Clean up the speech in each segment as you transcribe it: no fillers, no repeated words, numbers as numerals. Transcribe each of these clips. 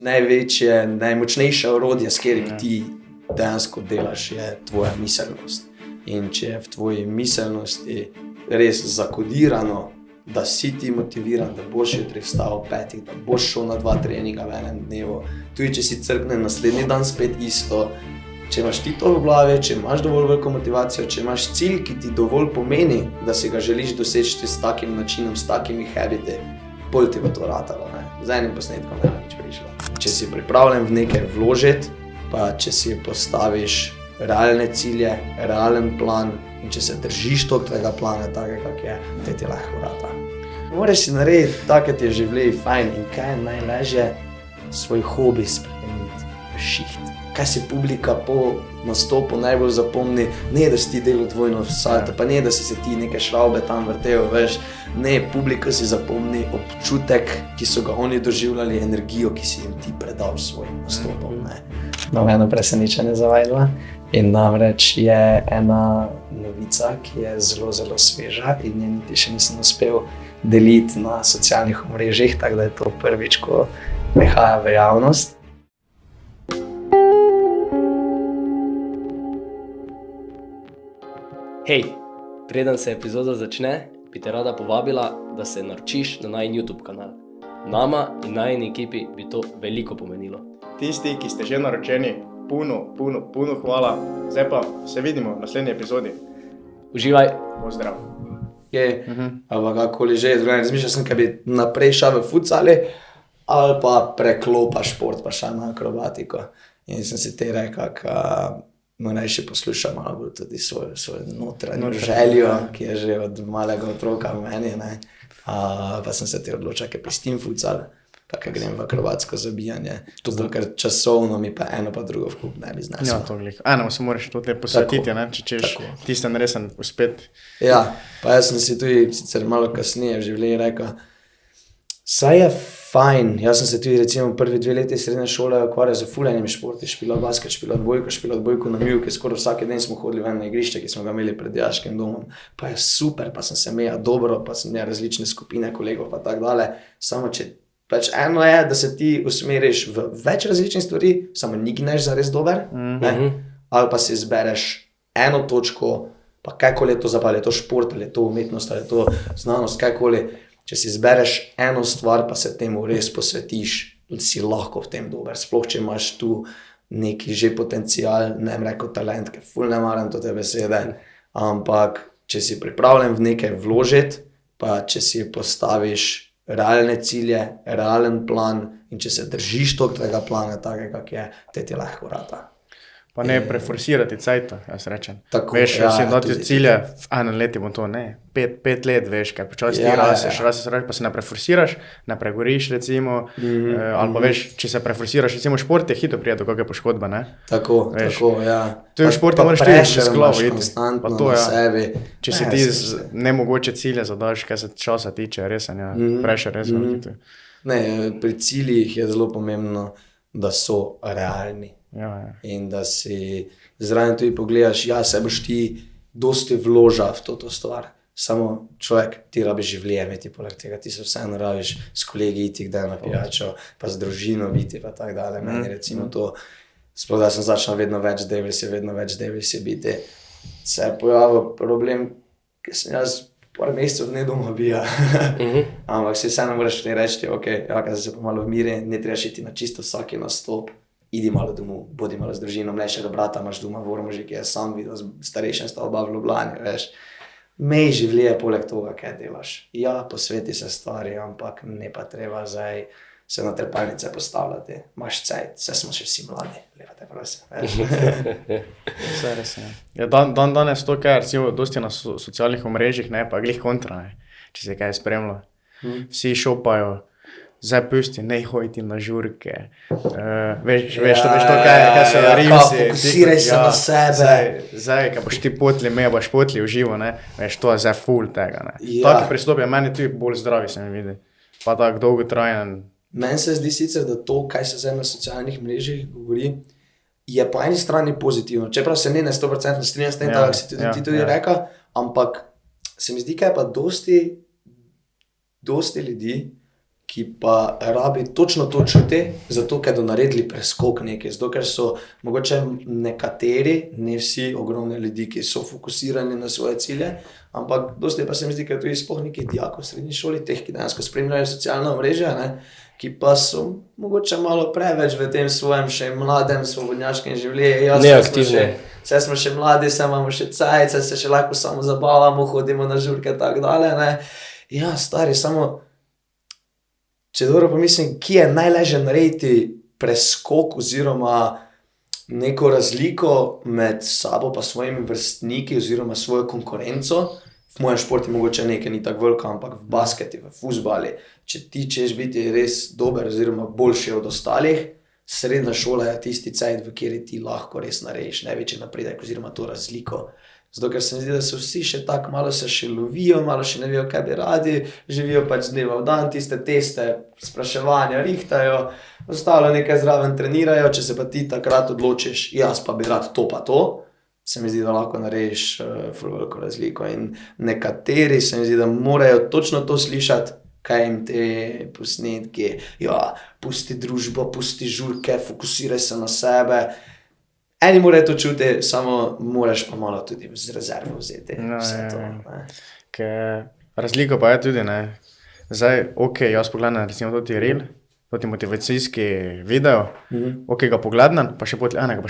največje, najmočnejše orodje, s katerim ti dejansko delaš, je tvoja miselnost. In če je v tvoji miselnosti res zakodirano, da si ti motiviran, da boš jutri vstal ob 5, da boš šel na 2 treninga v enem dnevu, tudi če si crkne naslednji dan spet isto, če imaš ti to v glavi, če imaš dovolj veliko motivacijo, če imaš cilj, ki ti dovolj pomeni, da si ga želiš doseči s takim načinom, s takimi habiti, bolj ti bo to ratalo, ne? Z enim posnetkom ne nič prišlo. Če si pripravljen v nekaj vložiti, pa če si postaviš realne cilje, realen plan in če se držiš tega plana, takega, kak je, te ti lahko rata. Moraš si narediti tako, kot je življenje fajn in kaj je najlažje, svoj hobi spremeniti v šiht. Kaj si publika po nastopu najbolj zapomni, ne da si ti delal dvojno salto, pa ne da si se ti neke šraube tam vrtel, veš, ne, publika si zapomni občutek, ki so ga oni doživljali, energijo, ki si jim ti predal s svojim nastopom, ne. Eno presenečenje za vajdva in namreč je ena novica, ki je zelo, zelo sveža in je niti še nisem uspel deliti na socialnih omrežjih, tako da je to prvič, ko prihaja v javnost. Hej, preden se epizoda začne, bi te rada povabila, da se naročiš na najin YouTube kanal. Nama in najini ekipi bi to veliko pomenilo. Tisti, ki ste že naročeni, puno hvala. Zdaj pa se vidimo v naslednji epizodi. Uživaj! Pozdrav! Ali kakoli že, razmišljal sem, kaj bi naprej šel v futsali, ali pa preklopa šport, pa šel na akrobatiko. In sem si te rekel, naj še poslušam malo bolj tudi svojo notranjo željo, ki je že od malega otroka v meni, ne. Pa sem se te odločil, kaj pistim futsal, pa kaj grem v akrobatsko zabijanje. Zato, ker časovno mi pa eno pa drugo vkup ne bi znesel. Ja, to veliko. Enemu se moraš tudi posvetiti, ne, če češ tiste neresen uspet. Ja, pa jaz sem si tudi sicer malo kasneje v življenju rekel, saj je fajn, jaz sem se tudi recimo prvi 2 leti srednje šole ukvarjal z ful enimi športi, špilal basket, špilal odbojko na mivki, skoraj vsak dan smo hodili ven na igrišče, ki smo ga imeli pred dijaškim domom. Pa je super, pa sem se imel dobro, pa sem imel različne skupine kolegov pa tak dale. Samo če pač eno je, da se ti usmeriš v več različnih stvari, samo nigneš zares dober, ne? Ali pa si izbereš eno točko, pa kajkoli je to zapal, je to šport, ali je to umetnost, ali je to znanost, kajkoli. Če si izbereš eno stvar, pa se temu res posvetiš, si lahko v tem dober. Sploh, če imaš tu neki že potencial, ne bom rekel talent, ker ful ne maram to te besede, ampak če si pripravljen v nekaj vložiti, pa če si postaviš realne cilje, realen plan in če se držiš tega plana, takega, kak je, te ti lahko rata. Pa ne preforsirati cajta, jaz rečem. Tako, veš, ja, si dati tudi cilje, v enem leti bo to, ne, 5 let, veš, kaj počasi ti raseš, pa se ne preforsiraš, ne pregoriš, recimo, ali pa veš, če se preforsiraš, recimo šport je hitro prije do kakve poškodbe, ne? Tako, ja. To je v športu, moraš tudi z glavo iti. Konstantno na sebi. Če si ti nemogoče cilje zadaš, kaj se časa tiče, resen, ja, pressure, resen. Ne, pri ciljih je zelo pomembno, da so realni. Ja. In da si zraven tudi pogledaš, ja, se boš ti dosti vloža v to stvar. Samo človek, ti rabiš življenje imeti poleg tega, ti se vseeno rabiš s kolegi iti kdaj na pijačo, pa z družino biti, pa tak dalje. Meni recimo to, sploh da sem začel vedno več Davisy biti, se je pojavil problem, ki sem jaz par mesecev ne doma bija. Ampak si vseeno moraš reči, ok, ja, kaj se pa malo vmiri, ne trebaš iti na čisto vsaki nastop, idi malo domov, bodi malo z družino, mlajšega brata imaš doma v Ormožu, ki je sam videl, starejšen sta oba v Ljubljani, veš. Mej življenje poleg toga, kaj delaš. Ja, posveti se stvari, ampak ne pa treba zdaj se na trepalnice postavljati. Imaš cajt, vse smo še vsi mladi, lepa te prosim, veš. Vse res, ja. Ja, danes to, kaj recimo dosti na socialnih omrežjih, ne, pa glih kontra, ne, če se kaj spremlja. Vsi šopajo, zdaj pusti, ne hojiti na žurke, veš to, kaj so rimsi. Fokusiraj se na sebe. Zdaj, kaj boš ti potli, me boš potli v živo, ne, veš, to je zdaj ful tega, ne. Taki pristop je meni tudi bolj zdravi, se mi vidi, pa tak dolgotrajen. Meni se zdi sicer, da to, kaj se zdaj na socialnih mrežjih govori, je po eni strani pozitivno, čeprav se ne 100% strinjam s tem, tako si ti tudi rekel, ampak se mi zdi, kaj pa dosti ljudi, ki pa rabi točno to čuti, zato ker so naredili preskok nekaj, zato ker so mogoče nekateri, ne vsi, ogromne ljudi, ki so fokusirani na svoje cilje, ampak dosti pa se mi zdi, ker tudi sploh nekaj dijakov v srednji šoli, teh, ki dejansko spremljajo socialna omrežja, ne, ki pa so mogoče malo preveč v tem svojem še mladem, svobodnjaškem življenju. Neaktivni. Vse smo še mladi, vse imamo še cajt, se še lahko samo zabavamo, hodimo na žurke in tako dalje, ne. Ja, stari, samo, če dobro pomislim, ki je najlažje narediti preskok oziroma neko razliko med sabo pa svojimi vrstniki oziroma svojo konkurenco. V mojem športu mogoče nekaj ni tako veliko, ampak v basketi, v fuzbali, če ti češ biti res dober oziroma boljši od ostalih, srednja šola je tisti cajt, v kateri ti lahko res narediš največji napredek oziroma to razliko. Zato, ker se mi zdi, da so vsi še tako, malo se še lovijo, malo še ne vejo, kaj bi radi, živijo pač z dneva v dan, tiste teste, spraševanja rihtajo, ostalo nekaj zraven trenirajo, če se pa ti takrat odločiš, jaz pa bi rad to pa to, se mi zdi, da lahko narediš ful veliko razliko in nekateri se mi zdi, da morajo točno to slišati, kaj jim te posnetki, ja, pusti družbo, pusti žurke, fokusiraj se na sebe. Eni morajo to čuti, samo moraš pa malo tudi z rezervo vzeti vse to. Ne. Ker razlika pa je tudi, ne. Zdaj, ok, jaz pogledam recimo toti reel, toti motivacijski video, ok, ga pogledam, pa še poti enega, pa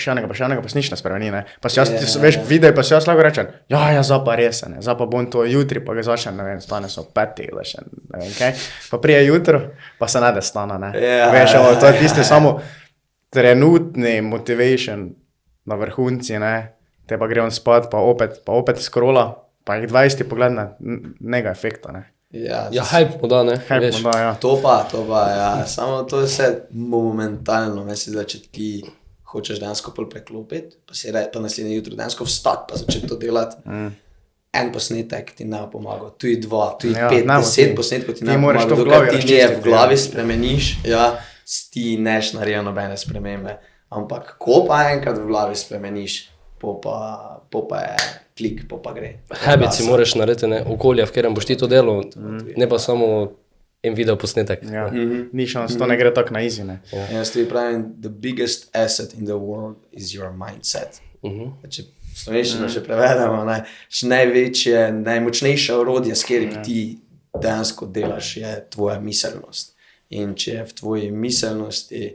se nič ne spremeni, ne. Pa si jaz, veš, video, pa si jaz lahko rečem, ja, zdaj pa res, ne, zdaj pa bom to jutri, pa ga začnem, ne vem, stane so 5, da še, ne vem, kaj. Pa prije jutro, pa se ne da stane, ne. Veš, to je tisti samo trenutni motivation na vrhunci, ne, te pa grem spat, pa opet scrolla, pa jih 20 pogledam, nega efekta, ne. Ja, hype mu da, ne? Hype mu da, ja. To pa, ja. Samo to je vse momentalno, mislim, da če ti hočeš dejansko pol preklopiti, pa naslednje jutro dejansko vstati, pa začeti to delati, en posnetek ti ne bo pomagal, tu je 2, tu je 5, 10 posnetkov ti ne bo pomagal, dokaj ti ne v glavi spremeniš, ja, ti neš naredil nobene spremembe. Ampak ko pa enkrat v glavi spremeniš, po pa je klik, po pa gre. Habit si moraš narediti, ne, okolje, v katerem boš ti to delal, ne pa samo en video posnetek. Ja, ni šans, to ne gre tako na easy, ne. Jaz ti pravim, the biggest asset in the world is your mindset. Če slovenščino še prevedemo, ne, največje, najmočnejše orodje, s katerim ti dejansko delaš, je tvoja miselnost. In če je v tvoji miselnosti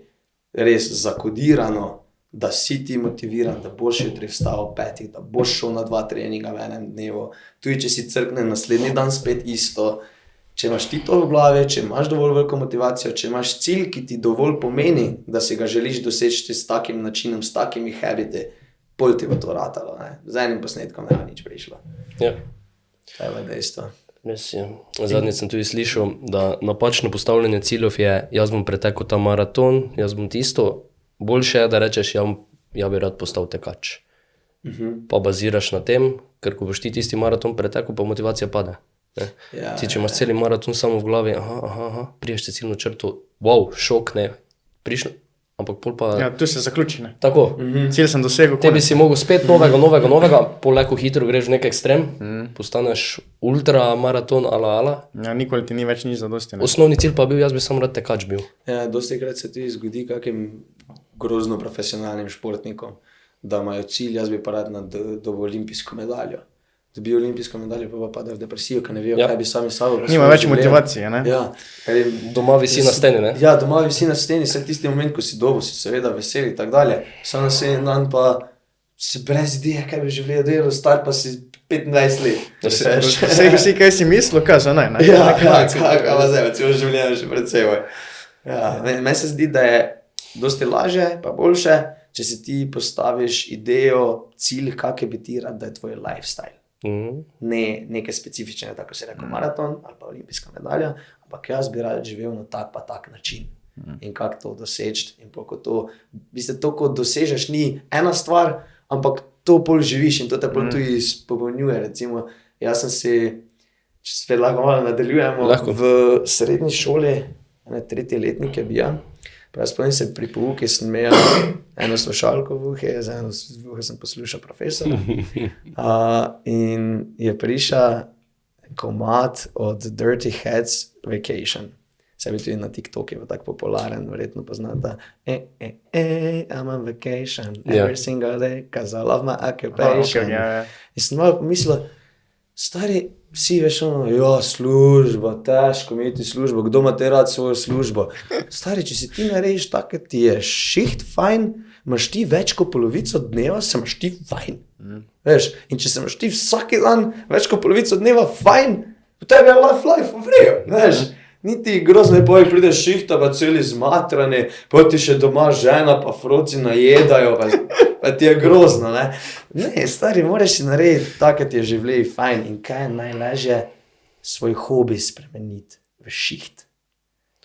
res zakodirano, da si ti motiviran, da boš jutri vstal ob 5, da boš šel na 2 treninga v enem dnevu, tudi če si crkne naslednji dan spet isto, če imaš ti to v glavi, če imaš dovolj veliko motivacijo, če imaš cilj, ki ti dovolj pomeni, da si ga želiš doseči s takim načinom, s takimi habiti, pol ti bo to ratalo, ne. Z enim posnetkom ne bo nič prišlo. Ja. To je dejstvo. Res je. Zadnjič sem tudi slišal, da napačno postavljanje ciljev je, jaz bom pretekel ta maraton, jaz bom tisto, boljše je, da rečeš, ja bi rad postal tekač. Pa baziraš na tem, ker ko boš ti tisti maraton pretekel, pa motivacija pade. Ti, če imaš celi maraton samo v glavi, priješ te ciljno črto, wow, šok, ne, prišlo, ampak pol pa... Ja, tu se zaključi, ne. Tako. Cilj sem dosegel. Te bi si mogel spet novega, poleko hitro greš v nek ekstrem, postaneš ultramaraton ala. Ja, nikoli ti ni več nič zadosti, ne. Osnovni cilj pa bil, jaz bi sam rad tekač bil. Ja, dosti krat se tudi zgodi kakim grozno profesionalnim športnikom, da imajo cilj, jaz bi pa rad dobil olimpijsko medaljo. Dobijo olimpijsko medaljo, pa padajo v depresijo, ker ne vejo, kaj bi sami sabo. Nima več motivacije, ne? Ja. Doma visi na steni, ne? Ja, doma visi na steni, se tisti moment, ko si dobil, si seveda veseli in tako dalje. Samo naslednji dan pa si brez ideje, kaj bi življenje delal, star pa si 25 let. Vsi, kaj si mislil, kaj za ne? Ja, kaj zdaj, celo življenje še pred seboj. Ja, meni se zdi, da je dosti lažje, pa boljše, če si ti postaviš idejo, cilj, kak bi ti rad, da je tvoj lifestyle. Ne nekaj specifičnega, tako se rekel maraton ali pa olimpijska medalja, ampak jaz bi rad živel na tak pa tak način. In kako to doseči. In ko to, to, ko dosežeš, ni ena stvar, ampak to pol živiš in to te pol tudi izpopolnjuje. Recimo, jaz sem si, če spet lahko malo nadaljujemo, v srednji šoli, 3. letnik je bil, pa jaz spomnim se pri pouki sem imel eno slušalko v uhe, za eno v uhe sem poslušal profesora. In je prišel komad od Dirty Heads Vacation. Sebi tudi na TikToku je tako popularen, verjetno poznate. I'm on vacation every single day, cause I love my occupation. In sem malo pomislil, stari, vsi veš ono, služba, težko imeti službo, kdo ima te rad svojo službo. Stari, če si ti narediš tako, ti je šiht fajn, imaš ti več kot polovico dneva, se imaš ti fajn. Veš, in če se imaš ti vsaki dan več kot polovico dneva fajn, v tebi je life vrejo, veš. Niti grozno je povek, prideš šihta, pa celi zmatrani, pa ti še doma žena, pa froci najedajo, pa ti je grozno, ne. Ne, stari, moraš si narediti tako, ti je življenje fajn in kaj je najlažje svoj hobi spremeniti v šiht.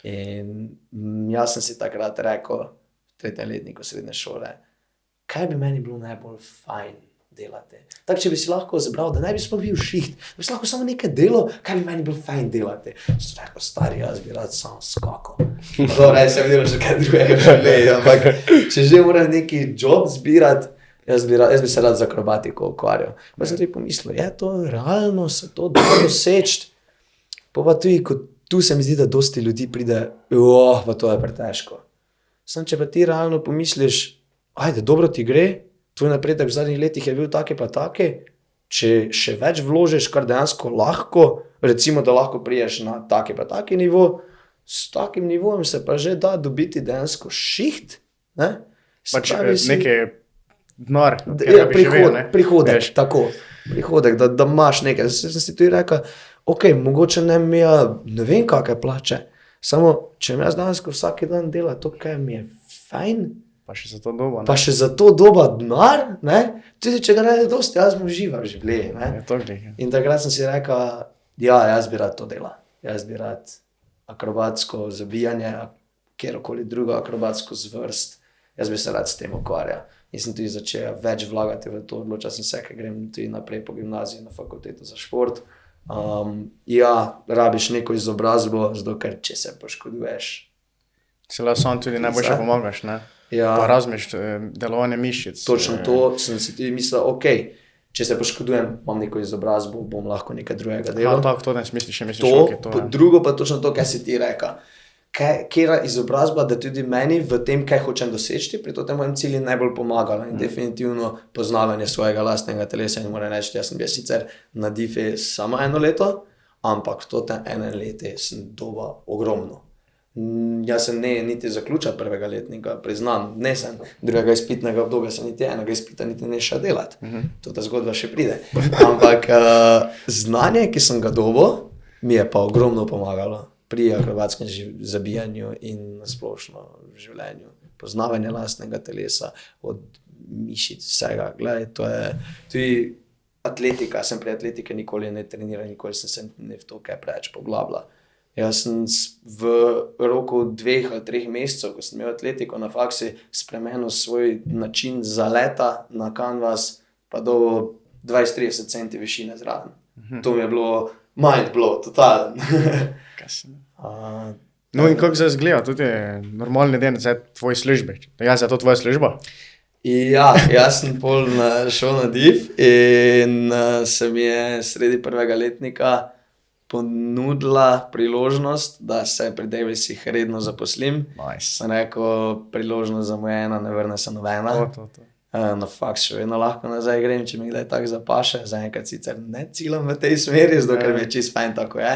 In jaz sem si takrat rekel, v 3. letniku srednje šole, kaj bi meni bilo najbolj fajn delati. Tako, če bi si lahko izbral, da ne bi sploh bil šiht, da bi si lahko samo nekaj delo, kaj bi meni bilo fajn delati. Sem rekel, stari, jaz bi rad samo skakal. Dobro, jaz sem delal še kaj drugega življenja, ampak če že moram neki job zbirati, jaz bi se rad z akrobatiko ukvarjal. Pa sem tudi pomislil, je to realno, se to da doseči? Pa tudi, tu se mi zdi, da dosti ljudi pride, pa to je pretežko. Sam, če pa ti realno pomisliš, ajde, dobro ti gre, tvoj napredek v zadnjih letih je bil taki pa taki, če še več vložiš, kar dejansko lahko, recimo, da lahko priješ na taki pa taki nivo, s takim nivojem se pa že da dobiti dejansko šiht, ne? Pač nekaj denar, prihodek, tako, prihodek, da imaš nekaj. Sem si tudi rekel, mogoče ne vem kakve plače, samo če mi jaz dejansko vsaki dan dela to, kaj mi je fajn, pa še za to doba, ne? Pa še za to doba denar, ne? Tudi če ga ne dosti, jaz bom žival življenje, ne? In takrat sem si rekel, jaz bi rad to delal. Jaz bi rad akrobatsko zabijanje, kjerokoli drugo akrobatsko zvrst, jaz bi se rad s tem ukvarjal. In sem tudi začel več vlagati v to, odločil sem se, ker grem tudi naprej po gimnaziji na fakulteto za šport. Rabiš neko izobrazbo, zato ker če se poškoduješ. Si le sam tudi najboljše pomagaš, ne? Pa razmiš delovanje mišic. Točno to sem si tudi mislil, če se poškodujem, imam neko izobrazbo, bom lahko nekaj drugega delal. Tako, to ne misliš, to. Drugo pa točno to, kaj si ti rekel. Kjera izobrazba, da tudi meni v tem, kaj hočem doseči, pri tem mojem cilju najbolj pomagala in definitivno poznavanje svojega lastnega telesa. In moram reči, jaz sem bil sicer na DIF-i samo 1 leto, ampak v tem 1 letu sem dobil ogromno. Jaz sem niti zaključil 1. letnika, priznam, ne sem drugega izpitnega obdobja, sem niti enega izpita niti ne šel delati. To ta zgodba še pride. Ampak znanje, ki sem ga dobil, mi je pa ogromno pomagalo pri akrobatskem zabijanju in nasplošno v življenju. Poznavanje lastnega telesa, od mišic, vsega. Glej, to je tudi atletika, sem pri atletike nikoli ne treniral, nikoli sem se ne v to kaj preveč poglabljal. Jaz sem v roku 2 ali 3 mesecev, ko sem imel atletiko na faksi, spremenil svoj način zaleta na kanvas, pa do 20-30 centi višine zraven. To mi je bilo mind blow, totalen. No in kako zdaj izgleda, tudi normalni den za tvoje službe? Jaz je to tvoja služba? Ja, jaz sem pol šel na DIF in se mi je sredi 1. letnika ponudila priložnost, da se pri Davisih redno zaposlim. Sem rekel, priložnost zamujena, ne vrne se nobena. Na faks še vedno lahko nazaj grem, če mi kdaj tako zapaše. Zaenkrat sicer ne ciljam v tej smeri, zato ker mi je čist fajn tako je.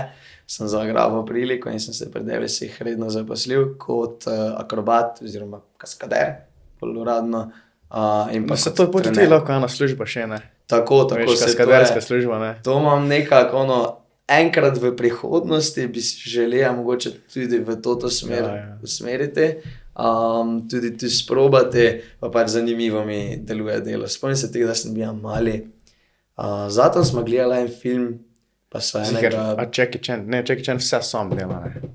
Sem zagrabil priliko in sem se pri Davisih redno zaposlil kot akrobat oziroma kaskader, bolj uradno. Se to je tudi lahko ena služba še, ne? Tako se kaskaderska služba, ne? To imam nekako enkrat v prihodnosti bi si želel mogoče tudi v to smer usmeriti, tudi sprobati, pa pač zanimivo mi deluje delo. Spomnim se tega, da sem bil mali. Zato smo gledali en film, pa so enega... Jackie Chan vse sam dela, ne?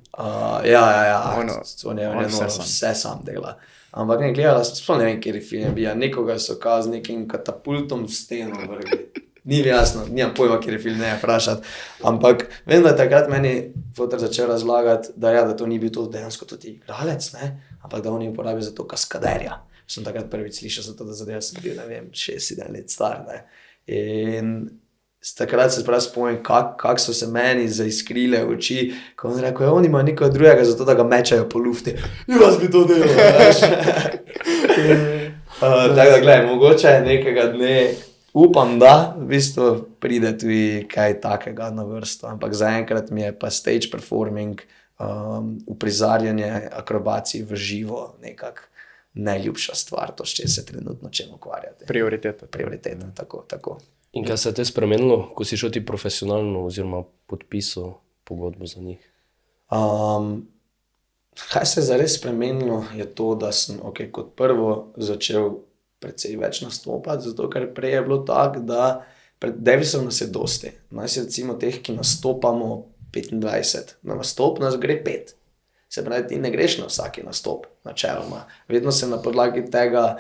On je vse sam dela. Ampak ne, gledala sem, sploh ne vem, kjer film je bil, nekoga so z nekim katapultom v steno vrgli. Ni mi jasno, nimam pojma, kjer je film, ne vprašati. Ampak vem, da je takrat meni fotor začel razlagati, da to ni bil to dejansko tudi igralec, ne? Ampak da on je uporabil za to kaskaderja. Sem takrat prvič slišal za to, da zadeva sem bil, ne vem, 6-7 let star, ne? In takrat se prav spomnim, kak so se meni zaiskrile oči, ko on rekel, oni imajo nekaj drugega, zato da ga mečajo po lufti. Jaz bi to delal, veš. Tako da, gledaj, mogoče nekega dne upam, da v bistvu pride tudi kaj takega na vrsto, ampak zaenkrat mi je pa stage performing, uprizarjanje akrobacij v živo nekako najljubša stvar, to, s čem se trenutno čem ukvarjate. Prioriteta. Prioriteta, tako. In kaj se je te spremenilo, ko si šel ti profesionalno oziroma podpisal pogodbo za njih? Kaj se je zares spremenilo, je to, da sem kot prvo začel precej več nastopati, zato ker prej je bilo tako, da pred Davisom nas je dosti. Nas je recimo teh, ki nastopamo 25, na nastop nas gre 5. Se pravi, ti ne greš na vsaki nastop, načeloma. Vedno se na podlagi tega,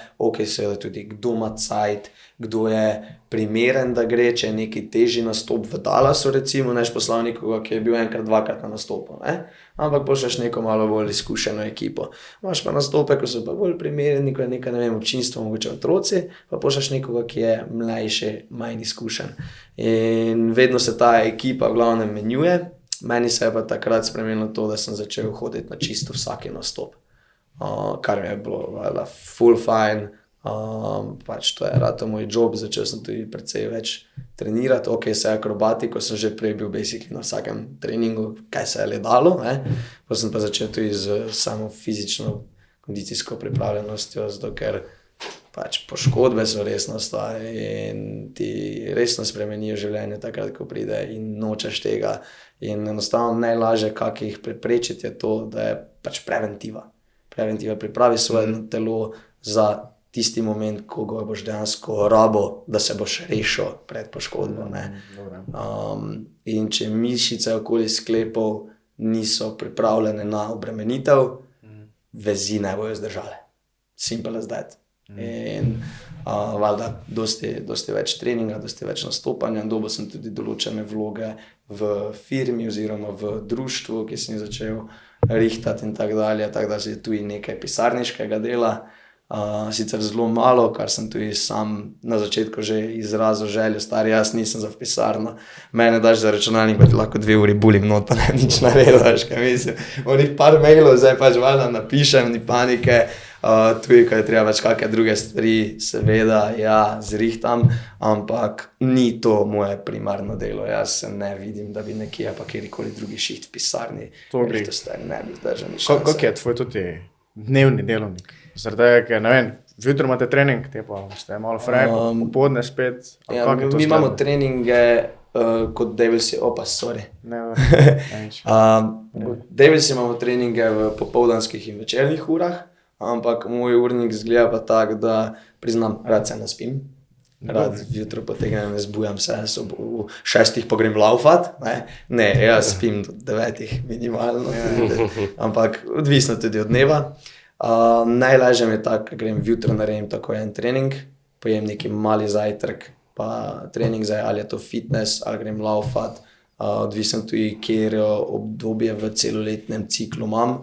seveda tudi kdo ima cajt, kdo je primeren, da gre, če je neki težji nastop v Dallasu, recimo, neš poslal nekoga, ki je bil enkrat, dvakrat na nastopu, ne? Ampak pošleš neko malo bolj izkušeno ekipo. Imaš pa nastope, ko so pa bolj primereni, ko je nekaj, ne vem, občinstvo, mogoče otroci, pa pošleš nekoga, ki je mlajši, manj izkušen. In vedno se ta ekipa v glavnem menjuje. Meni se je pa takrat spremenilo to, da sem začel hoditi na čisto vsaki nastop, kar mi je bilo full fine, pač to je rato moj job, začel sem tudi precej več trenirati, se akrobatiko sem že prej bil basically na vsakem treningu, kaj se je le dalo, pa sem pa začel tudi z samo fizično kondicijsko pripravljenostjo, zato ker pač poškodbe so resna stvar in ti resno spremenijo življenje takrat, ko pride in nočeš tega. In enostavno najlažje, kako jih preprečiti, je to, da je pač preventiva. Preventiva pripravi svoje telo za tisti moment, ko ga boš dejansko rabo, da se boš rešil pred poškodbo. In če mišice okoli sklepov niso pripravljene na obremenitev, vezi ne bojo zdržale. Simple as that. In valjda dosti več treninga, dosti več nastopanja, dobil sem tudi določene vloge v firmi oziroma v društvu, ki sem začel rihtati in tako dalje, tako da je tudi nekaj pisarniškega dela, sicer zelo malo, kar sem tudi sam na začetku že izrazil željo, stari, jaz nisem za pisarno, mene daš za računalnik, pa ti lahko 2 uri bulim not, pa ne nič naredil, veš kaj mislim, onih par mailov zdaj pač valjda napišem, ni panike, tudi, ko je treba več kakšne druge stvari, seveda, ja, zrihtam, ampak ni to moje primarno delo. Jaz se ne vidim, da bi nekje pa kjerikoli drugi šiht v pisarni. To ne bi zdržal ni šanse. Kako je tvoj tudi dnevni delovnik? Zaradi, ker ne vem, vjutro imate trening, te pa ste malo fraj, popodne spet. Ja, mi imamo treninge kot Devilsi, sorry. Devilsi imamo treninge v popoldanskih in večernih urah, ampak moj urnik izgleda pa tak, da priznam, rad se naspim. Rad jutro potegnem, ne zbujam se, v 6 pa grem laufat. Ne, jaz spim do 9 minimalno, ampak odvisno tudi od dneva. Najlažje mi je tako, grem jutro naredim tako en trening, pojem neki mali zajtrk, pa trening zdaj, ali je to fitness, ali grem laufat, odvisno tudi, kjer obdobje v celoletnem ciklu imam.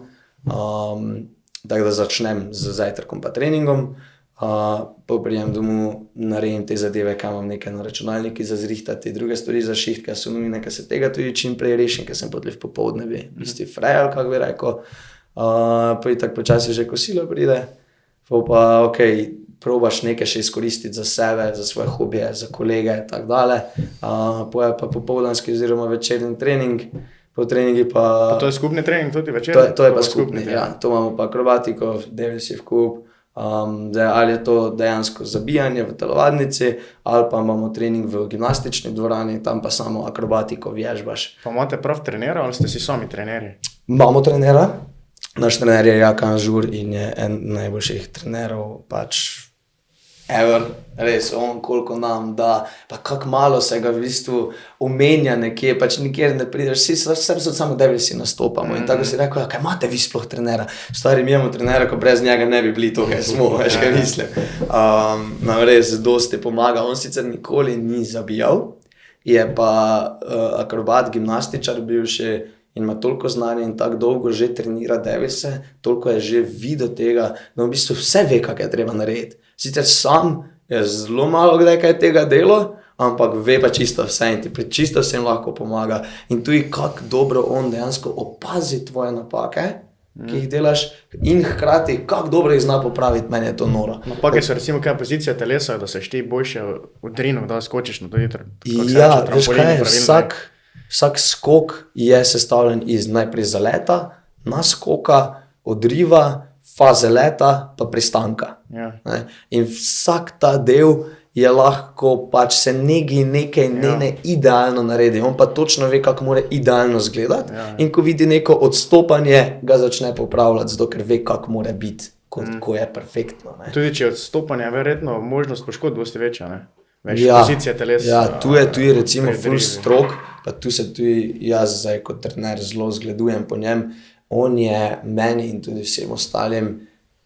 Tako da začnem z zajtrkom pa treningom, pa prijem domov, naredim te zadeve, kaj imam nekaj na računalniki za zrihtati, druge stvari za šiht, kaj so nujne, kaj se tega tudi čim prej rešim, ker sem potlej v popoldnevi, bisti frajal, kako bi rekel, pa i tako počasi že kosilo pride, pa probaš nekaj še izkoristiti za sebe, za svoje hobije, za kolege, tako dale, pa popoldanski oziroma večerni trening, po treningi pa... To je skupni trening tudi večer? To je pa skupni, ja. To imamo pa akrobatiko, Devilsi v kup, ali je to dejansko zabijanje v telovadnici, ali pa imamo trening v gimnastični dvorani, tam pa samo akrobatiko vježbaš. Pa imate prav trenera ali ste si sami trenerji? Imamo trenera, naš trener je Jaka Anžur in je en najboljših trenerov, pač ever, res, on koliko nam da, pa kako malo se ga v bistvu omenja nekje, pač nikjer ne prideš, vse so samo Devilsi nastopamo in tako si rekel, kaj imate vi sploh trenera? Stari, mi imamo trenera, ko brez njega ne bi bili to, kaj smo, veš kaj mislim. Nam res dosti pomaga, on sicer nikoli ni zabijal, je pa akrobat, gimnastičar bil še in ima toliko znanja in tako dolgo že trenira Devilse, toliko je že videl tega, da v bistvu vse ve, kak je treba narediti. Sicer sam je zelo malo kdaj kaj tega delo, ampak ve pa čisto vse in ti pri čisto vsem lahko pomaga. In tudi kako dobro on dejansko opazi tvoje napake, ki jih delaš in hkrati kako dobro jih zna popraviti, meni je to noro. Napake so recimo kaj pozicija telesa, da se ti boljše v drinu, da skočiš na to jutro. Ja, veš kaj je, vsak skok je sestavljen iz najprej zaleta, naskoka, odriva, faze leta pa pristanka. Ja. In vsak ta del je lahko pač se nekaj ne idealno naredi. On pa točno ve, kako mora idealno izgledati. In ko vidi neko odstopanje, ga začne popravljati, zato ker ve, kako mora biti, ko je perfektno. Ne. Tudi če je odstopanje, verjetno možnost poškodb dosti večja, ne? Veš, Ja, pozicija telesa. ja, tu je tudi recimo predrivi. full strok, pa tu se tudi jaz zdaj kot trener zelo zgledujem po njem. On je meni in tudi vsem ostalim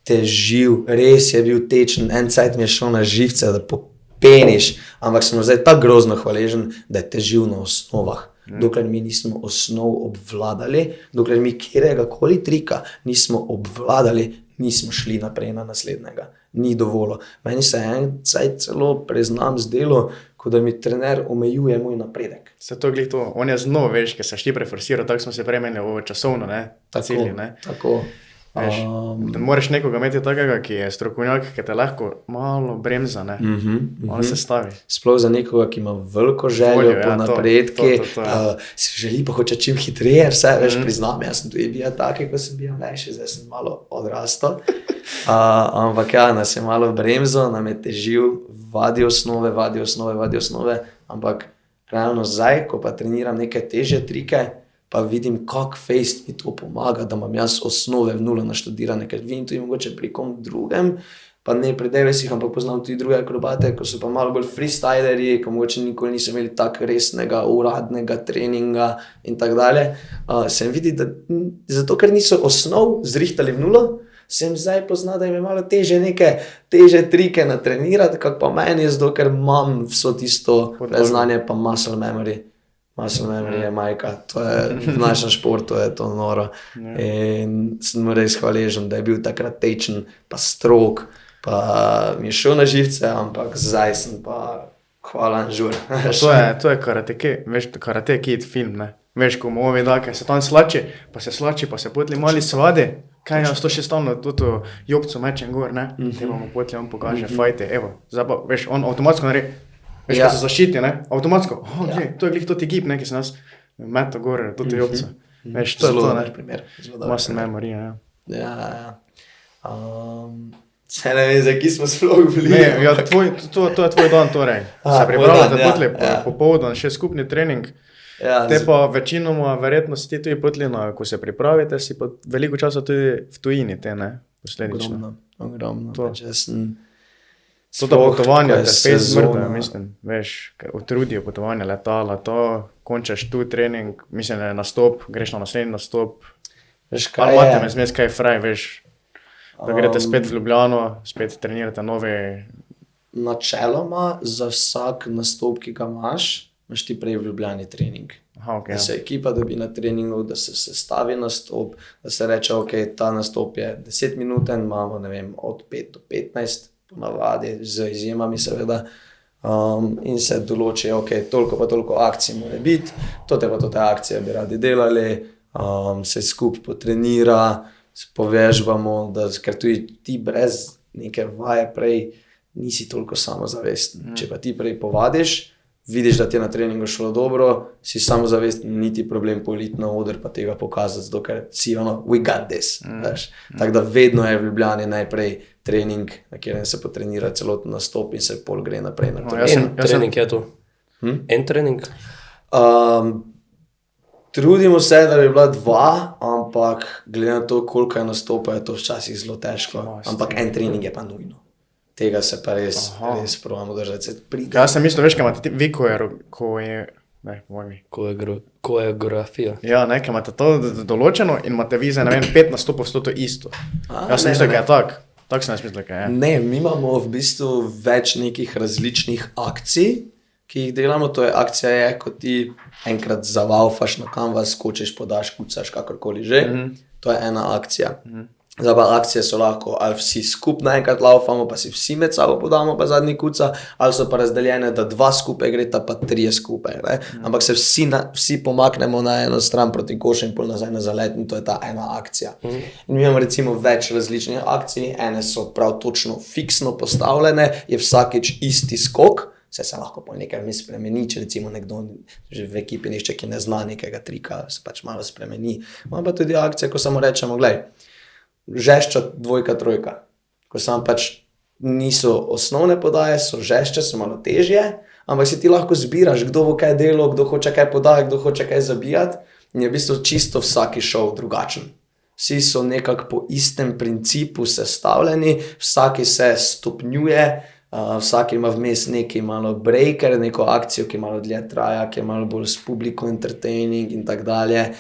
težil, res je bil tečen, en cajt mi je šel na živce, da popeniš, ampak sem zdaj tako grozno hvaležen, da je težil na osnovah. Dokler mi nismo osnov obvladali, dokler mi kjeregakoli trika nismo obvladali, nismo šli naprej na naslednjega. Ni dovolj. Meni se en cajt celo priznam zdelo, kot da mi trener omejuje moj napredek. Se to glih to, on je znov, veš, ker se ti preforsiral, tako smo se premenili časovno, ne, cilji, ne. Tako. Veš, da moraš nekoga imeti takega, ki je strokovnjak, ki te lahko malo bremza, ne. On se stavi. Sploh za nekoga, ki ima veliko željo Voljo, po ja, napredki, to. si želi pa hoče čim hitreje, vse, veš, priznam, jaz sem tudi bil taki, ko sem bil mlajši, zdaj sem malo odrastel. Ampak ja, nas je malo bremzo, nam je težil, vadi osnove, ampak realno zdaj, ko pa treniram neke težje trike, pa vidim, kako fejst mi to pomaga, da imam jaz osnove v nula naštudirane, ker vidim tudi mogoče pri kom drugem, pa ne pri devesih, ampak poznam tudi druge akrobate, ko so pa malo bolj freestylerji, ko mogoče nikoli niso imeli tako resnega, uradnega treninga in tako dalje. Sem vidi, da zato, ker niso osnov zrihtali v nulo, sem zdaj pozna, da jim je malo teže neke teže trike natrenirati, kak pa meni je zato, ker imam vso tisto znanje pa muscle memory. Muscle memory je majka, to je v našem športu, je to noro. In sem mu res hvaležen, da je bil takrat tečen, pa strok, pa mi je šel na živce, ampak zdaj sem pa hvala žur. To je karate, veš, karate kid film, ne. Veš, ko mu ovi da, kaj se tam slači, pa se potli mali svadi, kaj jaz to še stavno, toto jopco mečem gor, ne. Te bomo potli, on pokaže, fajte, evo, zdaj pa, veš, on avtomatsko naredi. Veš, ko se zaščiti, ne? Avtomatsko. To je glih toti gib, ne, ki se nas meta gore, toti jopca. Veš, to je to, ne? Primer. Muscle memory, ja. Ja. Se ne vem, za ki smo sploh bili. Ne, ja, to je tvoj dan torej. Se pripravljate potli, popoldan, še skupni trening. Te pa večinoma, verjetno si ti tudi potli, ko se pripravite, si pa veliko časa tudi v tujini, te, ne? Posledično. Ogromno. To da potovanja te spet zmrdajo, mislim, veš, utrudijo potovanja, letala, to, končaš tu trening, mislim, nastop, greš na naslednji nastop. Veš, kaj je? Mate me zmes kaj fraj, veš, da grete spet v Ljubljano, spet trenirate nove. Načeloma za vsak nastop, ki ga imaš ti prej v Ljubljani trening. Okay, da se ekipa dobi na treningu, da se sestavi nastop, da se reče, ok, ta nastop je 10 minuten, imamo, ne vem, od 5 do 15, navadi, z izjemami seveda, in se določi, ok, toliko pa toliko akcij mora biti, tote akcije bi radi delali, se skup potrenira, povežbamo, ker tudi ti brez neke vaje prej nisi toliko samozavesten. Če pa ti prej povadiš, vidiš, da ti je na treningu šlo dobro, si samozavesten, niti problem politi na oder pa tega pokazati, zato ker si we got this. Tako da vedno je v Ljubljani najprej trening, na kjerem se potrenira celoten nastop in se pol gre naprej na to. En trening je to? En trening? Trudimo se, da bi bila 2, ampak glede na to, koliko je nastopa, je to včasih zelo težko. Ampak en trening je pa nujno. Tega se pa res probamo držati. Jaz sem mislil, veš, kaj imate vi, koreografija. Ja, ne, kaj imate to določeno in imate vi za, ne vem, 5 nastopov s to isto. Jaz sem mislil, kaj je tak. Tak sem jaz mislil, kaj je. Ne, mi imamo v bistvu več nekih različnih akcij, ki jih delamo. To je akcija je, ko ti enkrat zavalfaš na kanvas, skočiš, podaš, kucaš, kakorkoli že. To je ena akcija. Zdaj pa akcije so lahko, ali vsi skupaj naenkrat laufamo, pa si vsi med sabo podamo, pa zadnji kuca, ali so pa razdeljene, da 2 skupaj greta, pa 3 skupaj. Ne? Ampak se vsi pomaknemo na eno stran proti košu in pol nazaj na zalet in to je ta ena akcija. In mi imamo recimo več različnih akcij, ene so prav točno fiksno postavljene, je vsakič isti skok, se lahko po nekaj mi spremeni, če recimo nekdo že v ekipi nišče, ki ne zna nekega trika, se pač malo spremeni. Imamo pa tudi akcije, ko samo rečemo, glej, žešča 2, 3. Ko sam pač niso osnovne podaje, so žešče, so malo težje, ampak si ti lahko zbiraš, kdo bo kaj delal, kdo hoče kaj podajati, kdo hoče kaj zabijati in je v bistvu čisto vsaki šov drugačen. Vsi so nekako po istem principu sestavljeni, vsaki se stopnjuje, vsak ima vmes neki malo breaker, neko akcijo, ki malo dlje traja, ki je malo bolj s publiko entertaining in tak dalje.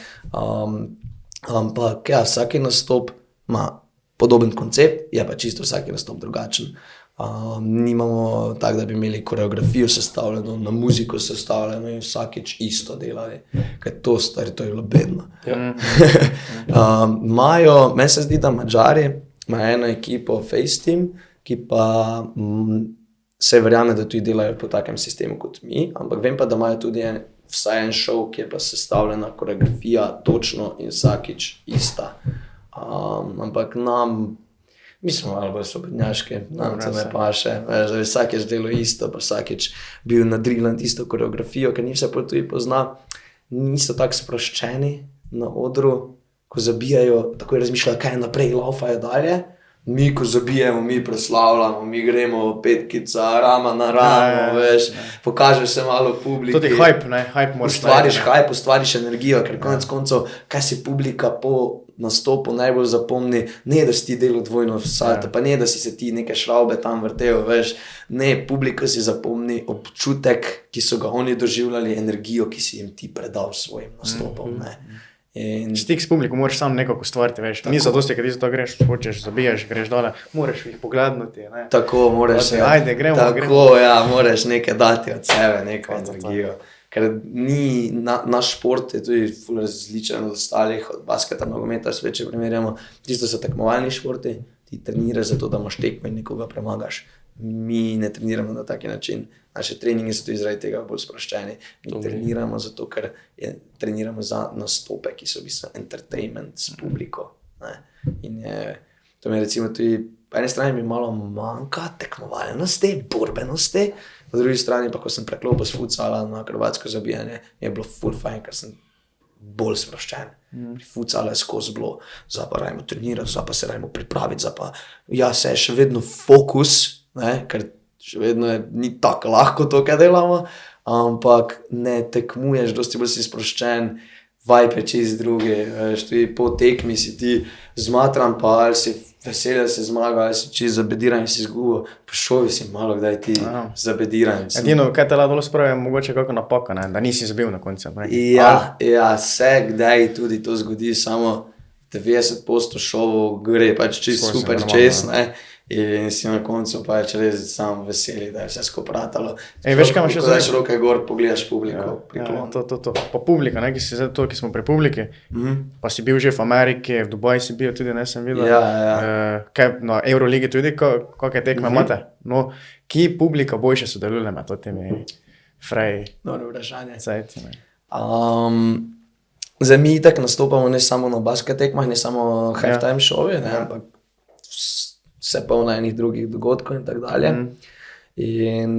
Ampak ja, vsaki nastop ima podoben koncept, je pa čisto vsaki nastop drugačen. Nimamo tako, da bi imeli koreografijo sestavljeno, na muziko sestavljeno in vsakič isto delali. Ker to je bilo bedno. Meni se zdi, da Madžari imajo eno ekipo FaceTeam, ki pa se verjame, da tudi delajo po takem sistemu kot mi, ampak vem pa, da imajo tudi vsaj en šov, ki je pa sestavljena koreografija točno in vsakič ista. Ampak mi smo malo bolj svobodnjaški, nam se ne paše, da bi vsakič delo isto, pa vsakič bil nadrilan isto koreografijo, ker ni vse pol tudi pozna, niso tako sproščeni na odru, ko zabijajo, tako razmišljajo, kaj naprej, laufajo dalje. Mi, ko zabijemo, mi proslavljamo, mi gremo petkica, rama na ramo, pokažeš se malo publiki. Tudi hype, ne? Hype moraš ustvariš hype, ustvariš energijo, ker konec koncev, kaj si publika po nastopu najbolj zapomni, ne da si ti delal dvojno salto, pa ne da si se ti neke šraube tam vrtel, ne, publika si zapomni občutek, ki so ga oni doživljali, energijo, ki si jim ti predal svojim nastopom, ne. Stik s publikom moraš sam nekako ustvariti, ni zadosti, kad ti za to greš, hočeš, zabijaš, greš dole, moraš jih pogledati, ne. Tako, moraš se, ajde, gremo. Tako, ja, moraš nekaj dati od sebe, neko energijo. Ker naš šport je tudi ful različen od ostalih, od basketa, nogometa, sve če primerjamo, tisto so tekmovalni športi, ti treniraš zato, da imaš tekmo in nekoga premagaš. Mi ne treniramo na taki način. Naše treningi so tudi zaradi tega bolj sproščeni. Mi treniramo zato, ker treniramo za nastope, ki so v bistvu entertainment s publiko. Ne? In to mi recimo tudi, po eni strani mi malo manjka tekmovalnosti, borbenosti, po drugi strani pa, ko sem preklopil s futsala na akrobatsko zabijanje, je bilo ful fajn, ker sem bolj sproščen. Pri futsalu je skozi bilo, zdaj pa rajmo trenirati, zdaj pa se rajmo pripraviti, zdaj pa se je še vedno fokus, ne, ker še vedno ni tako lahko to, kaj delamo, ampak ne tekmuješ, dosti bolj si sproščen, vibe je čist drugi, tudi po tekmi si ti zmatran, pa ali si veselja si zmaga, ali si čist zabediran in si izgubil, po šovi si malo kdaj ti zabediran. Edino, kaj te lahko spravi, je mogoče kako napaka, ne? Da nisi zabil na koncu. Ja, se kdaj tudi to zgodi, samo 90% šovov gre pač čist super čez, ne. In si na koncu pač res sam veseli, da je vse skopratalo. Veš, kaj imaš še zdaj? Roke gor, pogledaš publiko. To. Pa publika, ne, ki smo pri publiki, pa si bil že v Ameriki, v Dubaji si bil tudi, ne, sem videl. Kaj, na Euroligi tudi, kakve tekme imate? No, ki publika boljše sodeluje med temi frej? Dobro vprašanje. Cajti, Zdaj mi itak nastopamo ne samo na basket tekmah, ne samo halftime šovi, ne, ampak vse polno enih drugih dogodkov in tako dalje. In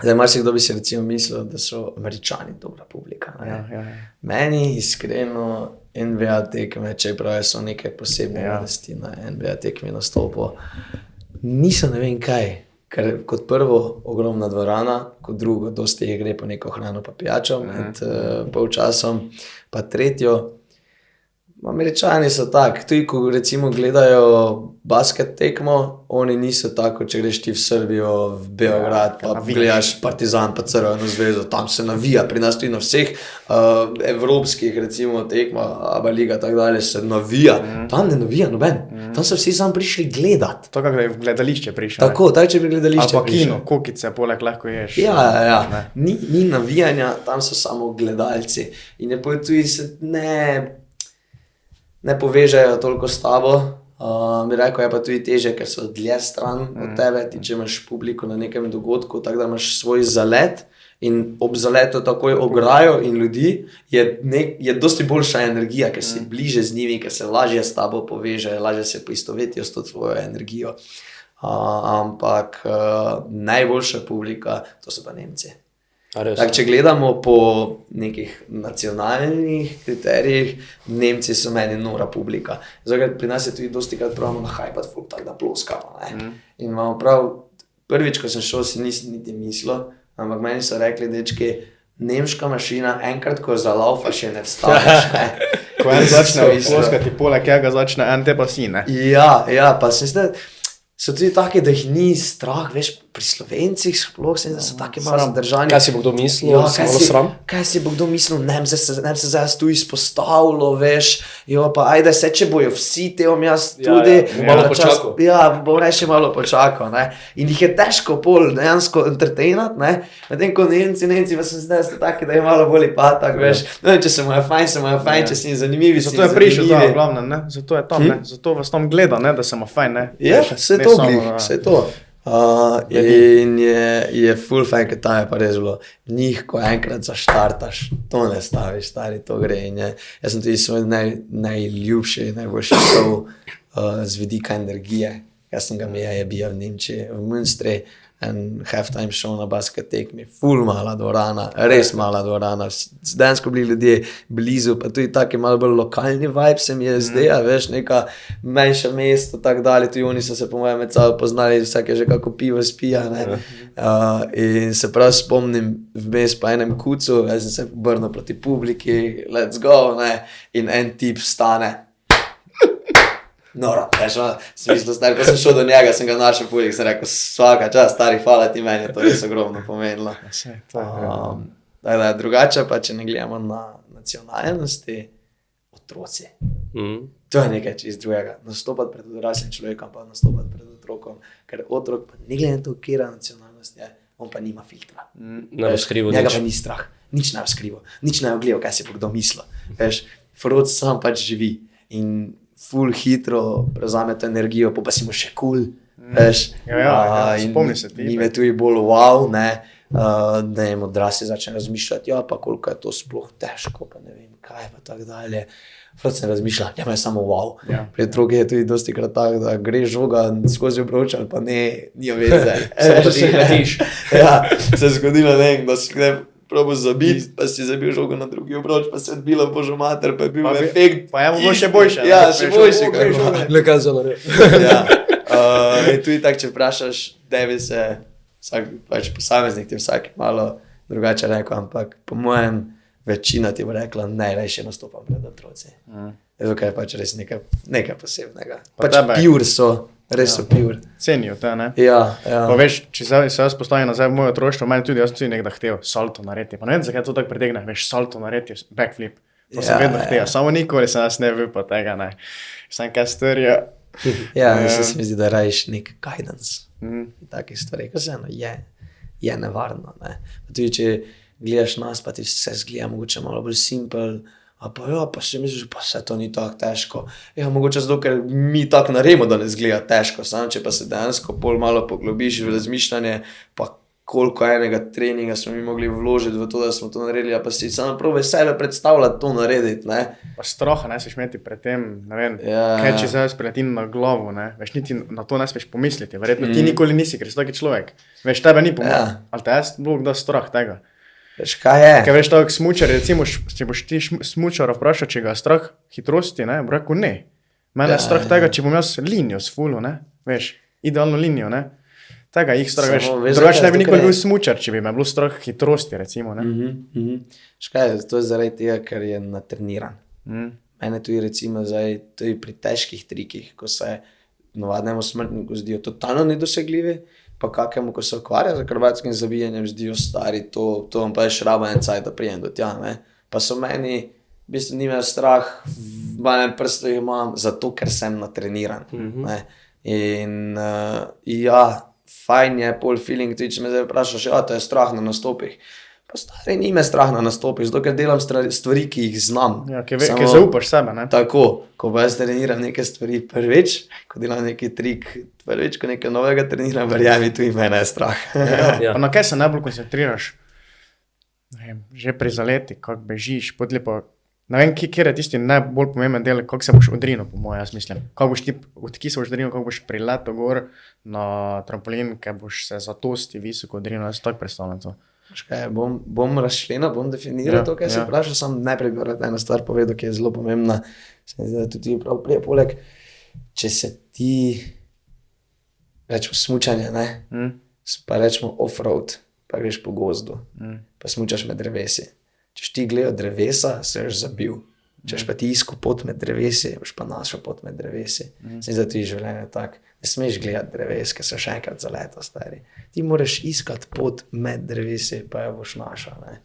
zdaj marsikdo bi si recimo mislil, da so Američani dobra publika. Meni iskreno NBA tekme, čeprav so neke posebne radosti na NBA tekmi nastopo, niso ne vem kaj, ker kot prvo ogromna dvorana, kot drugo dosti je gre po neko hrano pa pijačo med polčasom, pa tretjo, Američani so tak, tudi ko recimo gledajo basket tekmo, oni niso tako, če greš ti v Srbijo, v Beograd, pa gledaš Partizan, pa Crveno zvezo, tam se navija, pri nas tudi na vseh evropskih recimo tekma, ABA liga, tak dalje se navija, tam ne navija noben, tam so vsi sam prišli gledat. To, kako je v gledališče prišel. Tako, tako če bi gledališče prišel. Ali pa kino, kukice, poleg lahko ješ. Ja, ni navijanja, tam so samo gledalci in je tudi se ne povežejo toliko s tabo, Bi rekel, je pa tudi teže, ker so dlje stran od tebe, ti če imaš publiko na nekem dogodku, tako da imaš svoj zalet in ob zaletu takoj ograjo in ljudi, je dosti boljša energija, ker si bliže z njimi, ker se lažje s tabo poveže, lažje se poistovetijo s to tvojo energijo. Ampak najboljša publika, to so pa Nemci. Tak, če gledamo po nekih nacionalnih kriterijih, Nemci so meni nora publika. Zato pri nas je tudi dosti krat pravimo na hajpat ful, tako da ploskamo. In imamo prav, prvič, ko sem šel, si nisem niti mislil, ampak meni so rekli, dečki, nemška mašina, enkrat, ko zalaufaš, je ne vstaviš. Ko en začne ploskati, poleg kega začne en te pa si, ne? Ja, pa sem zdaj, so tudi taki, da jih ni strah, veš, pri Slovencih sploh se da so taki malo zadržani. Kaj si bo kdo mislil, si malo sram? Kaj si bo kdo mislil, ne se zdaj tu izpostavilo, veš, jo pa ajde se, če bojo vsi te jaz tudi. Malo počakal. Ja, bom reči malo počakal, ne. In jih je težko pol dejansko entertainat, ne. Medtem ko Nemci pa sem zdaj so taki, da je malo bolj patak, veš. No, če se mu je fajn, če si zanimivi, si zato je prišel tam, glavno, ne. Zato je tam, ne. Zato vas tam gleda, ne, da se mu fajn, ne. Ja, vse to. In je full fajn, ker tam je pa res bilo njih, ko enkrat zaštartaš, to ne staviš, stari, to gre. In jaz sem tudi svoj najljubši, najboljši šov z vidika energije. Jaz sem ga je bil v Nemčiji, v Münstri, en halftime show na basket tekmi, full mala dvorana, res mala dvorana, dejansko bili ljudje blizu, pa tudi taki malo bolj lokalni vibe se mi je zdaj, veš, neka manjša mesto, tak dalje, tudi oni so se po mojem med sabo poznali, vsake že kako pivo spija, ne. In se prav spomnim vmes pa enem kucu, jaz sem se obrnil proti publiki, let's go, ne, in en tip vstane. Noro, veš, smislu stari, ko sem šel do njega, sem ga našel publik, sem rekel, svaka čas, stari, hvala ti, meni je to res ogromno pomenilo. Drugače pa, če ne gledamo na nacionalnosti, otroci. To je nekaj čist drugega. Nastopati pred odraslim človekom, pa nastopati pred otrokom, ker otrok pa ne glede na to, kjera nacionalnost je, on pa nima filtra. Ne bo skrival nič. Njega pa ni strah, nič ne bo skrival, nič ne bo gledal, kaj si bo kdo mislil. Veš, Frod sam pač živi in ful hitro prevzame to energijo, pa si mu še cool, veš. Spomni se ti. Njime tudi bolj wow, ne, da jim odrasli začne razmišljati, ja, pa koliko je to sploh težko, pa ne vem kaj, pa tak dalje. Frod se razmišlja, ja, pa je samo wow. Pri otroki je tudi dosti krat tak, da greš žoga skozi obroč ali pa ne, ni veze. Samo da si letiš. Ja, se je zgodilo, ne, da si gre probo zabiti, pa si zabil žogo na drugi obroč, pa se je odbila božo mater, pa je bil efekt. Pa je bilo še boljše. Ja, še boljše. Le kaj za narediti. Ja, in tudi tak, če vprašaš, devi se, pač posameznik ti vsak malo drugače rekel, ampak po mojem večina ti bo rekla, najrajše nastopam pred otroci. Zato, ker je pač res nekaj posebnega. Pač pure so. Res so pure. Cenijo te, ne? Ja. Pa veš, če se jaz postavim nazaj v moje otroštvo, meni tudi, jaz sem tudi nekdaj htel salto narediti. Pa ne vem, zakaj to tako pritegne, veš, salto narediti, backflip. To sem vedno htel, samo nikoli sem jaz ne bil pa tega, ne. Sem kaj storil. Ja, se mi zdi, da rajiš nek guidance. Takih stvari, ko se je nevarno, ne. Tudi, če gledaš nas, pa ti vse zgleda mogoče malo bolj simple, pa si misliš, pa se to ni tako težko. Ja, mogoče zato, ker mi tako naredimo, da ne zgleda težko, samo če pa se dejansko pol malo poglobiš v razmišljanje, pa koliko enega treninga smo mi mogli vložiti v to, da smo to naredili, pa si samo probaj sebe predstavljati to narediti, ne. Pa straha ne smeš imeti pred tem, ne vem, kaj če zdaj spreletim na glavo, ne, veš, niti na to ne smeš pomisliti, verjetno ti nikoli nisi, ker si taki človek, veš, tebe ni pomagalo, ali te jaz Bog da strah tega. Veš, kaj je? Kaj veš, tako smučar, recimo, če boš ti smučara vprašal, če ga je strah hitrosti, ne, bo rekel ne. Mene je strah tega, če bom jaz linijo sfulil, ne, veš, idealno linijo, ne. Tega jih strah, veš, drugače ne bi nikoli bil smučar, če bi me bilo strah hitrosti, recimo, ne. Veš kaj, to je zaradi tega, ker je natreniran. Mene tudi recimo zdaj, tudi pri težkih trikih, ko se navadnemu smrtniku zdijo totalno nedosegljivi, pa kakemu, ko se ukvarja z akrobatskim zabijanjem, zdijo stari, to vam pa je šraba en cajt, da prijem do tja, ne. Pa so meni, v bistvu nimajo strah, v malem prstu jih imam, zato ker sem natreniran, ne. In ja, fajn je pol feeling, tudi če me zdaj vprašaš, ja, to je strah na nastopih. Pa stari, ni me strah na nastopi, zato ker delam stvari, ki jih znam. Ja, ki zaupaš sebe, ne? Tako, ko pa jaz treniram neke stvari prvič, ko delam neki trik prvič, ko nekaj novega treniram, verjami, tu in mene je strah. Ja. Pa na kaj se najbolj koncentriraš? Ne vem, že pri zaleti, kako bežiš, potem pa, ne vem, kjer je tisti najbolj pomemben del, kako se boš odrinil, po mojem, jaz mislim. Kako boš ti, od kje se boš odrinil, kako boš priletel gor na trampolin, kaj boš se zatosti visoko odrinil, jaz tako predstavljam to. Kaj, bom razšlenil, bom definiral to, kaj se vprašal, sam najprej bi rad eno stvar povedal, ki je zelo pomembna. Se mi zdi, da tudi prav prije poleg, če se ti, rečemo smučanje, ne, pa rečemo off-road, pa greš po gozdu, pa smučaš med drevesi. Če ti gledal drevesa, se boš zabil. Če pa ti iskal pot med drevesi, boš pa našel pot med drevesi. Se mi zdi, da ti življenje je tak. Ne smeš gledati dreves, ker se še enkrat zaleta, stari. Ti moraš iskati pot med drevesi, pa jo boš našel. Ne?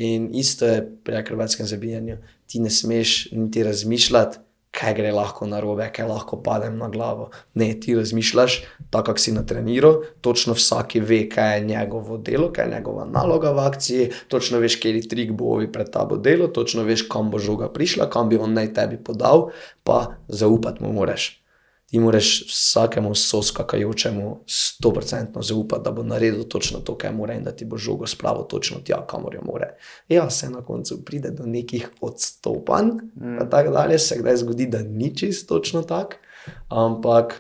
In isto je pri akrobatskem zabijanju. Ti ne smeš niti razmišljati, kaj gre lahko narobe, kaj lahko padem na glavo. Ne, ti razmišljaš, tako kako si natreniral, točno vsaki ve, kaj je njegovo delo, kaj je njegova naloga v akciji, točno veš, kateri trik bo ovi pred tabo delo, točno veš, kam bo žoga prišla, kam bi on naj tebi podal, pa zaupati mu moraš. Ti moraš vsakemu soskakajočemu 100% zaupati, da bo naredil točno to, kaj mora in da ti bo žogo spravil točno tja, kamor jo more. Ja, se na koncu pride do nekih odstopanj, pa tako dalje, se kdaj zgodi, da ni čisto točno tak, ampak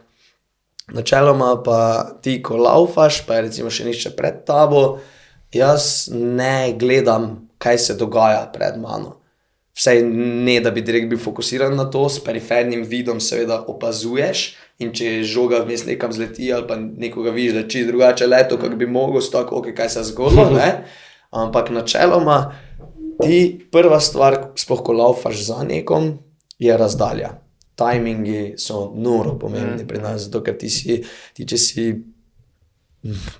načeloma pa ti, ko laufaš, pa je recimo še nišče pred tabo, jaz ne gledam, kaj se dogaja pred mano. Vsej ne, da bi direkt bil fokusiran na to, s perifernim vidom seveda opazuješ in če je žoga vmes nekam zleti ali pa nekoga vidiš, da čist drugače leto, kako bi mogel, tako, ok, kaj se je zgodilo, ne? Ampak načeloma ti prva stvar, sploh ko laufaš za nekom, je razdalja. Timingi so noro pomembni pri nas, zato ker ti, če si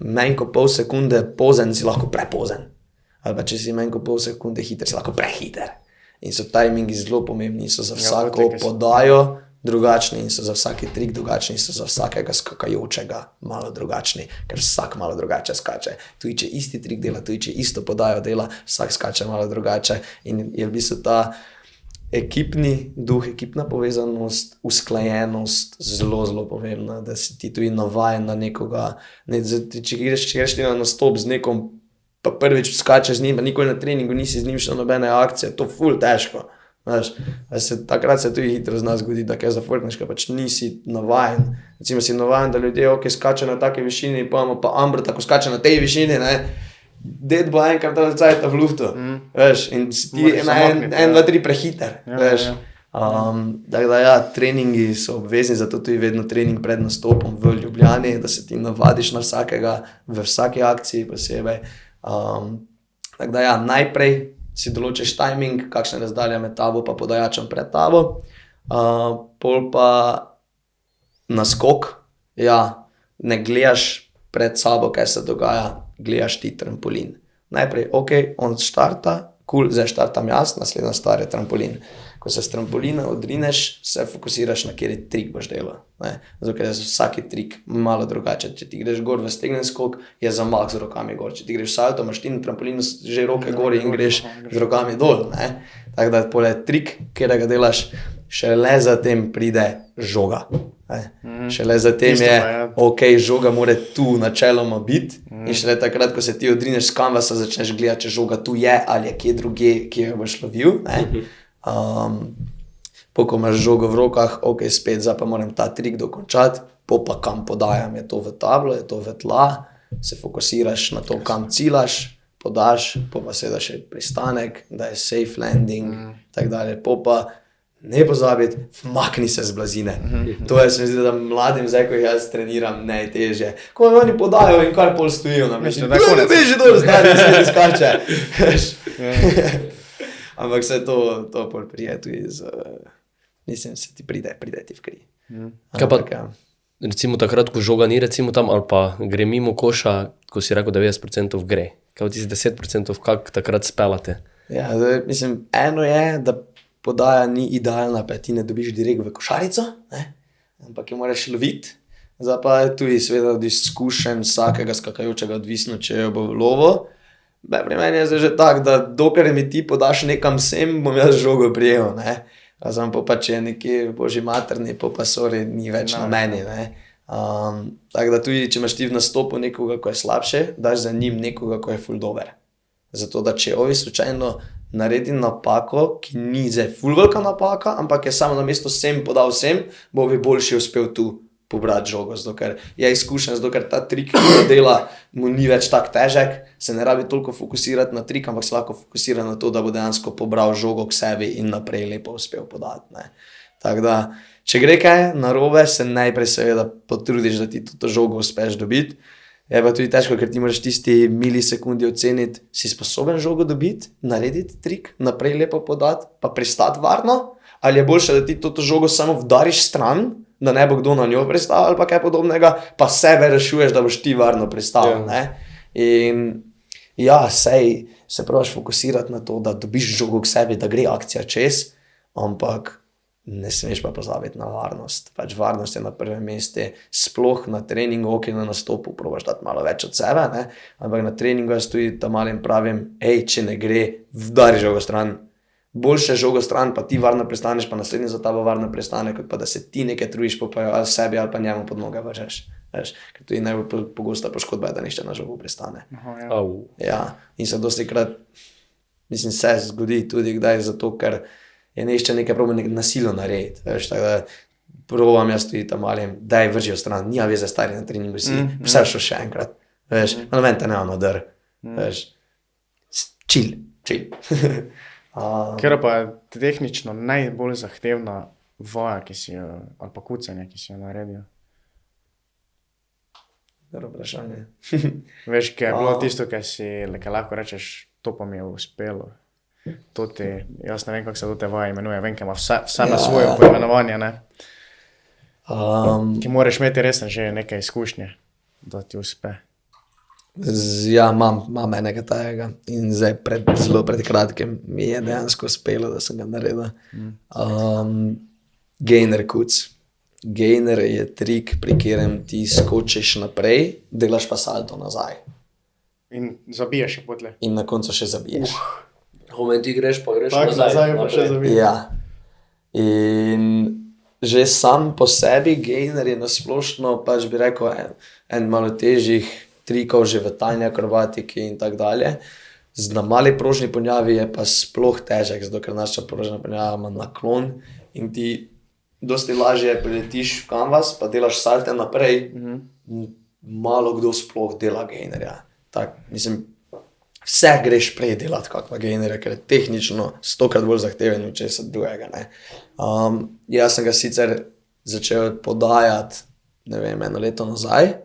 manj kot pol sekunde pozen, si lahko prepozen. Ali pa če si manj kot pol sekunde hiter, si lahko prehiter. In so timingi zelo pomembni, so za vsako podajo drugačni in so za vsaki trik drugačni, so za vsakega skakajočega malo drugačni, ker vsak malo drugače skače. Tudi če isti trik dela, tudi če isto podajo dela, vsak skače malo drugače in je v bistvu ta ekipni duh, ekipna povezanost, usklajenost zelo, zelo pomembna, da si ti tudi navajen na nekoga, če greš ti na nastop z nekom, pa prvič skačeš z njim, pa nikoli na treningu nisi z njim šel nobene akcije, to ful težko. Takrat se tudi hitro z nas zgodi, da kaj zafrkneš, ker pač nisi navajen. Recimo si navajen, da ljudje skačejo na take višini, pa imamo pa Ambro, tako skače na tej višini, ne, ded bo enkrat cajta v luftu, veš, in si ti en, dva, tri prehiter, veš. Tako da ja, treningi so obvezni, zato tudi vedno trening pred nastopom v Ljubljani, da se ti navadiš na vsakega, v vsaki akciji posebej. Tako da ja, najprej si določiš timing, kakšna razdalja med tabo pa podajačem pred tabo, pol pa naskok, ja, ne gledaš pred sabo, kaj se dogaja, gledaš ti trampolin. Najprej, ok, on štarta, cool, zdaj štartam jaz, naslednja stvar je trampolin. Ko se s trampolina odrineš, se fokusiraš na kateri trik boš delal. Zato ker je vsaki trik malo drugače. Če ti greš gor v stegnen skok, je zamah z rokami gor. Če ti greš salto, imaš ti na trampolinu že roke gor in greš z rokami dol. Tako da pole trik, kjer ga delaš, šele zatem pride žoga. Šele zatem je, ok, žoga mora tu načeloma biti in šele takrat, ko se ti odrineš s kanvasa, začneš gledati, če žoga tu je ali je kje druge, ki jo boš lovil. Ko imaš žogo v rokah, ok, spet, zdaj pa moram ta trik dokončati, pa kam podajam, je to v tablo, je to v tla, se fokusiraš na to, kam ciljaš, podaš, pa seveda še pristanek, da je safe landing, tak dalje, pa ne pozabiti, vmakni se z blazine. To je, se mi zdi, da mladim zdaj, ko jaz treniram, najtežje. Ko oni podajo in kar pol stojijo na mišljenju, da beži dol, zdaj se skače. Ampak vse to pol prije tudi mislim, se ti pride ti v kri. Kaj pa, recimo takrat, ko žoga ni recimo tam, ali pa gre mimo koša, ko si rekel 90% gre. Kaj ti si 10%, kak takrat spelate? Ja, zdaj, mislim, eno je, da podaja ni idealna, pa ti ne dobiš direkt v košarico, ampak jo moraš loviti. Zdaj pa je tudi seveda od izkušenj vsakega skakajočega odvisno, če jo bo lovo. Pri meni je zdaj že tako, da dokler mi ti podaš nekam sem, bom jaz žogo prijel, ne. Razum pa če je nekje v božji materni, pa sorry, ni več na meni, ne. Tako da tudi, če imaš ti v nastopu nekoga, ko je slabše, daš za njim nekoga, ko je ful dober. Zato, da če ovi slučajno naredi napako, ki ni zdaj ful velika napaka, ampak je samo na mesto sem podal sem, bo ovi boljši uspel tu pobrati žogo, zato ker je izkušen, zato ker ta trik, ki ga dela, mu ni več tak težek, se ne rabi toliko fokusirati na trik, ampak se lahko fokusira na to, da bo dejansko pobral žogo k sebi in naprej lepo uspel podati, ne. Tako da, če gre kaj narobe, se najprej seveda potrudiš, da ti to žogo uspeš dobiti. Je pa tudi težko, ker ti moraš tisti milisekundi oceniti, si sposoben žogo dobiti, narediti trik, naprej lepo podati, pa pristati varno, ali je boljše, da ti to žogo samo vdariš stran, da ne bo kdo na njo pristal ali pa kaj podobnega, pa sebe rešuješ, da boš ti varno pristal, ne. In ja, sej se probaš fokusirati na to, da dobiš žogo k sebi, da gre akcija čez, ampak ne smeš pa pozabiti na varnost. Pač varnost je na prvem mestu, sploh na treningu, ok, na nastopu probaš dati malo več od sebe, ne, ampak na treningu jaz tudi tam malim pravim, če ne gre, vdari žogo stran. Boljše žogo stran, pa ti varno pristaneš, pa naslednji za tabo varno pristane, kot pa da se ti nekaj trudiš, pa ali sebi ali pa njemu pod noge vržeš. Veš, ker tudi najbolj pogosta poškodba je, da nišče na žogu pristane. Ja, in se dostikrat, mislim, se zgodi tudi kdaj zato, ker je nišče nekaj proba nasilo narediti. Veš, tako da probam jaz tudi tam malim, daj vržijo stran, nija veze stari na treningu si, vse šel še enkrat. Veš, na ven te nema nadr. Veš, chill. Kera pa je tehnično najbolj zahtevna vaja, ki si jo, ali pa kucanje, ki si jo naredil? Dobro vprašanje. Veš, kaj je bilo tisto, kaj lahko rečeš, to pa mi je uspelo. Jaz ne vem, kako se to te vaje imenuje, vem, kaj ima vse na svoje poimenovanje, ne? Ki moraš imeti resno že nekaj izkušnje, da ti uspe. Ja, imam enega tajega in zdaj zelo pred kratkim mi je dejansko uspelo, da sem ga naredil. Gainer kuc. Gainer je trik, pri katerem ti skočiš naprej, delaš pa salto nazaj. In zabiješ še potle. In na koncu še zabiješ. Moment ti greš, pa greš nazaj pa še zabiješ. Ja. In že sam po sebi gainer je nasplošno, pač bi rekel, en malo težjih trikov že v tajni akrobatiki in tak dalje. Na mali prožni ponjavi je pa sploh težek, zato ker naša prožna ponjava ima naklon in ti dosti lažje priletiš v kanvas, pa delaš salte naprej. Malo kdo sploh dela gainerja. Mislim, vse greš prej delati kakva gainerja, ker je tehnično 100-krat bolj zahteven od česa drugega, ne. Jaz sem ga sicer začel podajati, ne vem, 1 leto nazaj,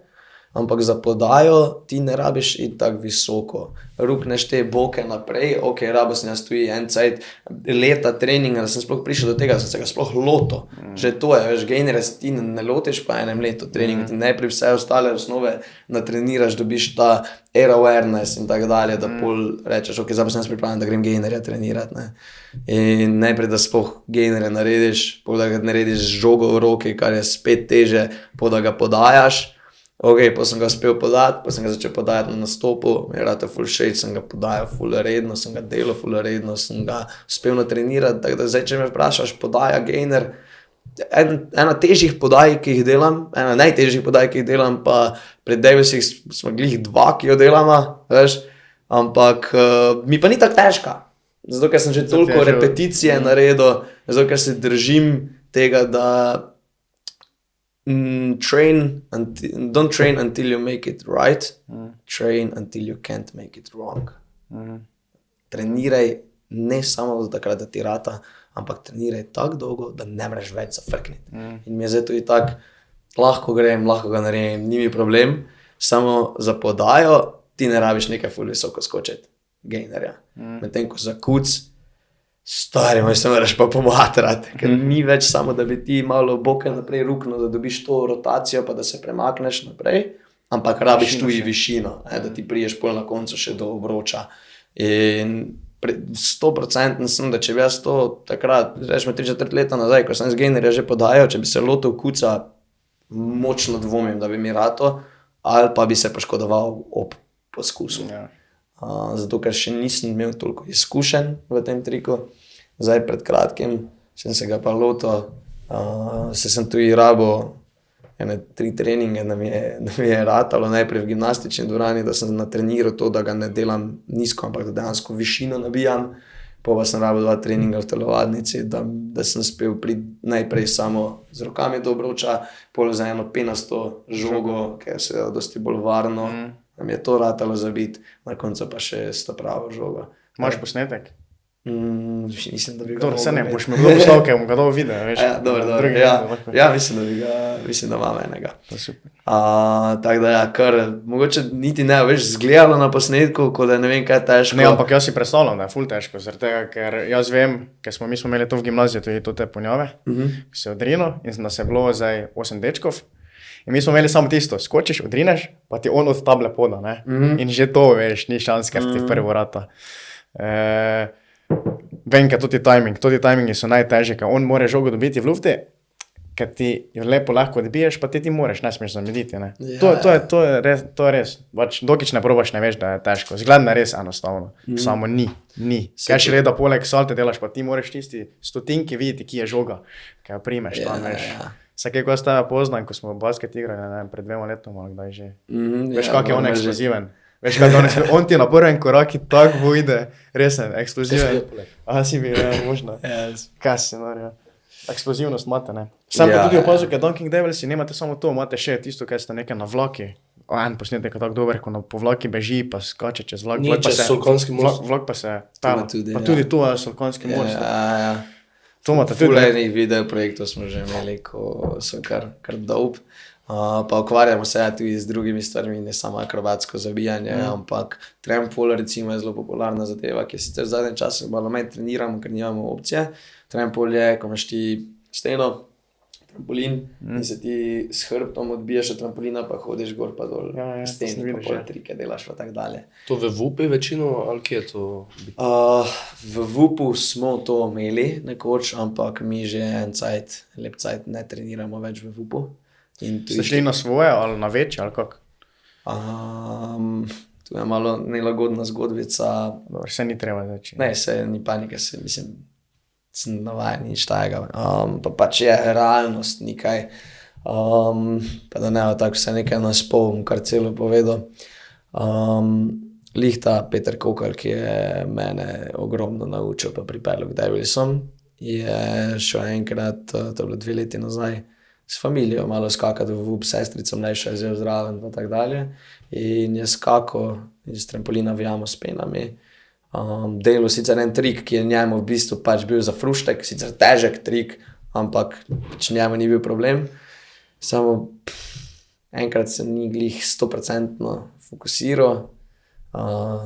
ampak za podajo ti ne rabiš iti tako visoko. Rukneš te boke naprej, ok, rabo sem jaz tudi en cajt leta treninga, da sem sploh prišel do tega, da sem se ga sploh lotil. Že to je, veš, gainerja se ti ne lotiš pa enem letu treninga, ti najprej vse ostale osnove natreniraš, dobiš ta air awareness in tak dalje, da pol rečeš, ok, zdaj pa sem jaz pripravljen, da grem gainerja trenirati, ne. In najprej, da sploh gainerja narediš, pol da ga narediš z žogo v roki, kar je spet teže, pol da ga podajaš. Ok, pa sem ga uspel podati, pa sem ga začel podajati na nastopu, mi je rado ful všeč, sem ga podajal ful redno, sem ga delal ful redno, sem ga uspel natrenirati, tako da zdaj, če me vprašaš, podaja gainer, ena težjih podaj, ki jih delam, ena najtežjih podaj, ki jih delam, pa pred Davisih smo glih 2, ki jo delama, veš, ampak mi pa ni tako težka, zato ker sem že toliko repeticije naredil, zato ker se držim tega, da don't train until you make it right, train until you can't make it wrong. Treniraj ne samo do takrat, da ti rata, ampak treniraj tako dolgo, da ne mreš več zafrkniti. In mi je zdaj tudi tako, lahko grem, lahko ga naredim, ni mi problem, samo za podajo ti ne rabiš nekaj ful visoko skočiti, gainerja. Medtem ko za kuc, stari moj, se moraš pa pomatrati, ker ni več samo, da bi ti malo boke naprej ruknil, da dobiš to rotacijo, pa da se premakneš naprej, ampak rabiš tudi višino, da ti priješ pol na koncu še do obroča. In 100% sem, da če bi jaz to takrat, rečemo 3-4 leta nazaj, ko sem z gainerja že podajal, če bi se lotil kuca, močno dvomim, da bi mi rato, ali pa bi se poškodoval ob poskusu. zato ker še nisem imel toliko izkušenj v tem triku. Zdaj pred kratkim sem se ga pa lotil, sem tudi rabo 3 treninge, da mi je ratalo najprej v gimnastični dvorani, da sem natreniral to, da ga ne delam nizko, ampak da dejansko višino nabijam. Pa sem rabo 2 treninga v telovadnici, da sem spel najprej samo z rokami do obroča, pol za eno penasto žogo, ker je seveda dosti bolj varno. Nam je to ratalo zabiti, na koncu pa še s to pravo žogo. Imaš posnetek? Mislim, da bi ga Dobro, se ne, mogel boš me kdo poslal, ker bom ga dal video, veš. Mislim, da imam enega. To je super. Tako da kar mogoče niti ne več zgledalo na posnetku, ko da ne vem, kaj je težko. Ne, ampak jaz si predstavljam, da je ful težko, zaradi tega, ker jaz vem, ker mi smo imeli to v gimnaziji, tudi to te ponjave, ki se odrino in da se je bilo zdaj 8 dečkov. In mi smo imeli samo tisto, skočiš, odrineš, pa ti on od table poda, ne. In že to, veš, ni šans, ker ti prvo rata. Vem, ker tudi timingi so najtežji, ker on mora žogo dobiti v lufti, ker ti jo lepo lahko odbiješ, pa ti moraš, ne smeš zamediti, ne. To je res. Dokič ne probaš, ne veš, da je težko. Zgledno je res enostavno, samo ni. Kaj še leda, poleg salte delaš, pa ti moraš tisti stotinki videti, ki je žoga, ki jo primeš tam, veš. Vsake, ko jaz tega poznam, ko smo basket igrali, pred 2 letoma, kdaj že. Veš, kak je on eksploziven. Veš, kaj on ti na prvem koraki tako vojde, resen, eksploziven. Si bi, možno. Kaj si, norja. Eksplozivnost imate, ne. Sam pa tudi opazil, ker Dunking Devilsi nemate samo to, imate še tisto, kaj ste nekaj na vlaki. En posnetek je tako dober, ko po vlaki beži, pa skače čez vlak. Ni čez Solkonski most. Vlak pa se pela. Pa tudi tu je Solkonski most. To imate tudi. Fulejnih videoprojektov smo že imeli, ko so kar dope. Pa ukvarjamo se tudi z drugimi stvarmi, ne samo akrobatsko zabijanje, ampak trampola recimo je zelo popularna zadeva, ki je sicer v zadnjem času malo manj treniramo, ker nimamo opcije. Trampol je, ko imaš ti steno, trampolin in se ti s hrbtom odbiješ od trampolina, pa hodiš gor pa dol steni, pa pol trike delaš pa tak dalje. To v VUP-u večino, ali kje je to? V VUP-u smo to imeli nekoč, ampak mi že lep cajt ne treniramo več v VUP-u. Ste šli na svoje ali na večje ali kako? Tu je malo nelagodna zgodbica. Dobro, se ni treba reči. Ne, se ni panike, mislim, sem navajen nič tajega. Pa pač je realnost nekaj. Pa da ne, tako se nekaj naspolnim, kar celo povedal. Lihta Peter Kokal, ki je mene ogromno naučil pa pripeljal k Devilsom, je šel enkrat, to je bilo 2 leti nazaj, s familijo malo skakati v VUP, sestrico mlajša je vzel zraven pa tak dalje. In je skakal iz trampolina v jamo s penami. Delal sicer en trik, ki je njemu v bistvu pač bil za fruštek, sicer težek trik, ampak pač njemu ni bil problem. Samo enkrat se ni glih 100% fokusiral,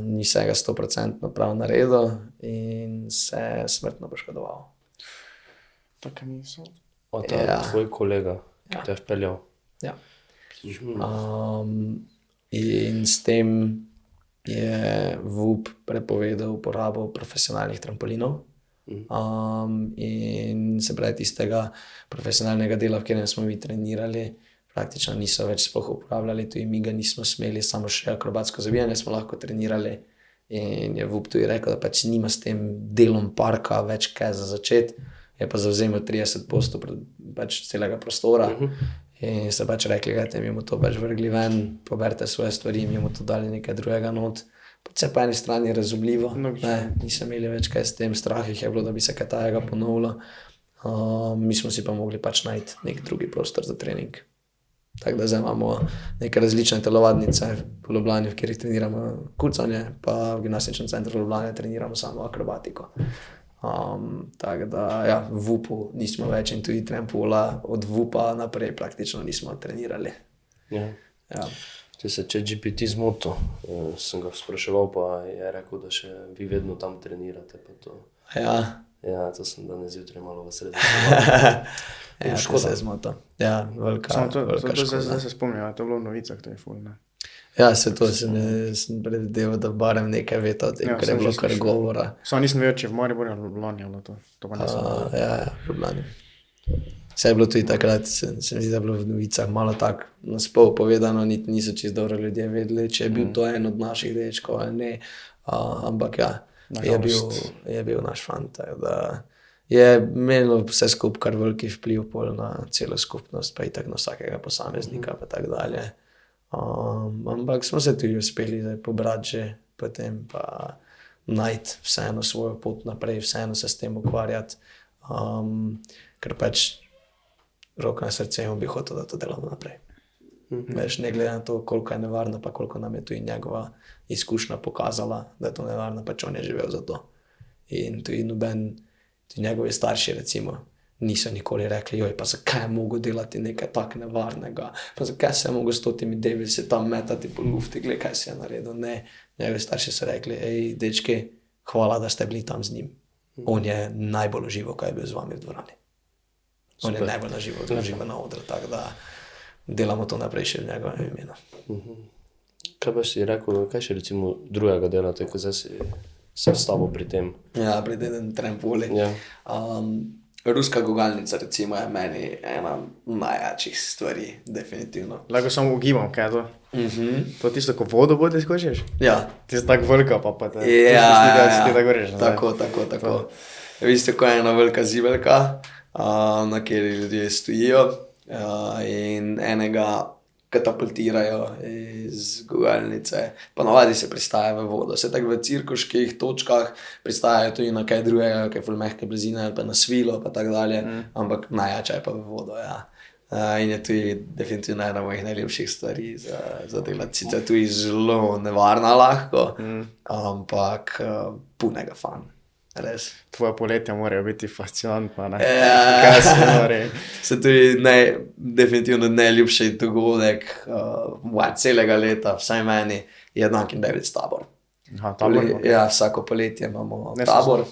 ni se ga 100% prav naredil in se je smrtno poškodoval. Tako niso. Tvoj kolega te je vpeljal. Ja. In s tem je VUP prepovedal uporabo profesionalnih trampolinov. In se pravi tistega profesionalnega dela, v katerem smo mi trenirali, praktično niso več sploh uporabljali, tudi mi ga nismo smeli, samo še akrobatsko zabijanje smo lahko trenirali. In je VUP tudi rekel, da pač nima s tem delom parka več kaj za začeti. Je pa zavzemal 30% pač celega prostora. In se pač rekli, gledajte, mi bomo to pač vrgli ven, poberte svoje stvari, mi bomo to dali nekaj drugega not. Pač se po eni strani razumljivo, niso imeli več kaj s tem, strah jih je bilo, da bi se kaj tajega ponovilo. Mi smo si pa mogli pač najti nek drugi prostor za trening. Tako da zdaj imamo neke različne telovadnice v Ljubljani, v katerih treniramo kucanje, pa v gimnastičnem centru v Ljubljani treniramo samo akrobatiko. Tako da, ja, v VUP-u nismo več in tudi trampola od VUP-a naprej praktično nismo trenirali. Ja. Če se ChatGPT zmotil, sem ga spraševal, pa je rekel, da še vi vedno tam trenirate. Pa to. Ja, to sem danes zjutraj malo v sredo. Ja, to se je zmotil. Ja, velika škoda. Zdaj se spomnim, to je bilo v novicah, to je ful, ne? Ja, se to sem predvideval, da barem nekaj veta o tem, ker je bilo kar govora. Samo nisem vedel, če v Mariboru ali v Ljubljani, ali to pa nisem. Ja, v Ljubljani. Vse je bilo tudi takrat, se mi zdi, da je bilo v novicah malo tako naspol povedano, niti niso čisto dobro ljudje vedeli, če je bil to en od naših dečkov ali ne. Ampak ja, je bil naš fant. Da je imelo vse skupaj kar veliki vpliv pol na celo skupnost, pa itak na vsakega posameznika pa tak dalje. Ampak smo se tudi uspeli pobrati že potem, pa najti vseeno svojo pot naprej, vseeno se s tem ukvarjati. Ker pač roko na srce bi hotel, da to delamo naprej. Veš, ne glede na to, koliko je nevarno, pa koliko nam je tudi njegova izkušnja pokazala, da je to nevarno, pač on je živel za to. In tudi tudi njegovi starši recimo niso nikoli rekli, joj, pa zakaj je mogel delati nekaj tak nevarnega, pa zakaj se je mogel s temi Davisi tam metati po lufti, gled, kaj si je naredil. Ne, njegovi starši so rekli, ej, dečki, hvala, da ste bili tam z njim. On je najbolj užival, kaj je bil z vami v dvorani. On je najbolj užival na odru, tako da delamo to naprej še v njegovem imenu. Kaj pa si rekel, kaj še recimo drugega delate, ko zdaj si se s tabo pri tem? Ja, pri tem trampoli. Ja. Ruska gugalnica recimo je meni ena najjačih stvari, definitivno. Lahko samo ugibam, kaj je to? To je tisto, ko vodo bode skočiš? Ja. Ti si tako velika, pa te Ja, ti tako reš. tako. Vi ste kot ena velika zibelka, na kateri ljudje stojijo in enega katapultirajo iz gugalnice. Ponavadi se pristaja v vodo. Se tako v cirkuških točkah pristajajo tudi na kaj drugega, kaj ful mehke blizine ali pa na svilo pa tak dalje, ampak najjača je pa v vodo, ja. In je tudi definitivno ena mojih najljubših stvari za delati. Sicer tudi zelo nevarna lahko, ampak punega fun. Res. Tvoje poletje morajo biti fascinantno, ne? Ja. Kaj se mora? Se tudi definitivno najljubši dogodek celega leta, vsaj meni, je Dunkin David's tabor. Aha, tabor? Ja, vsako poletje imamo tabor.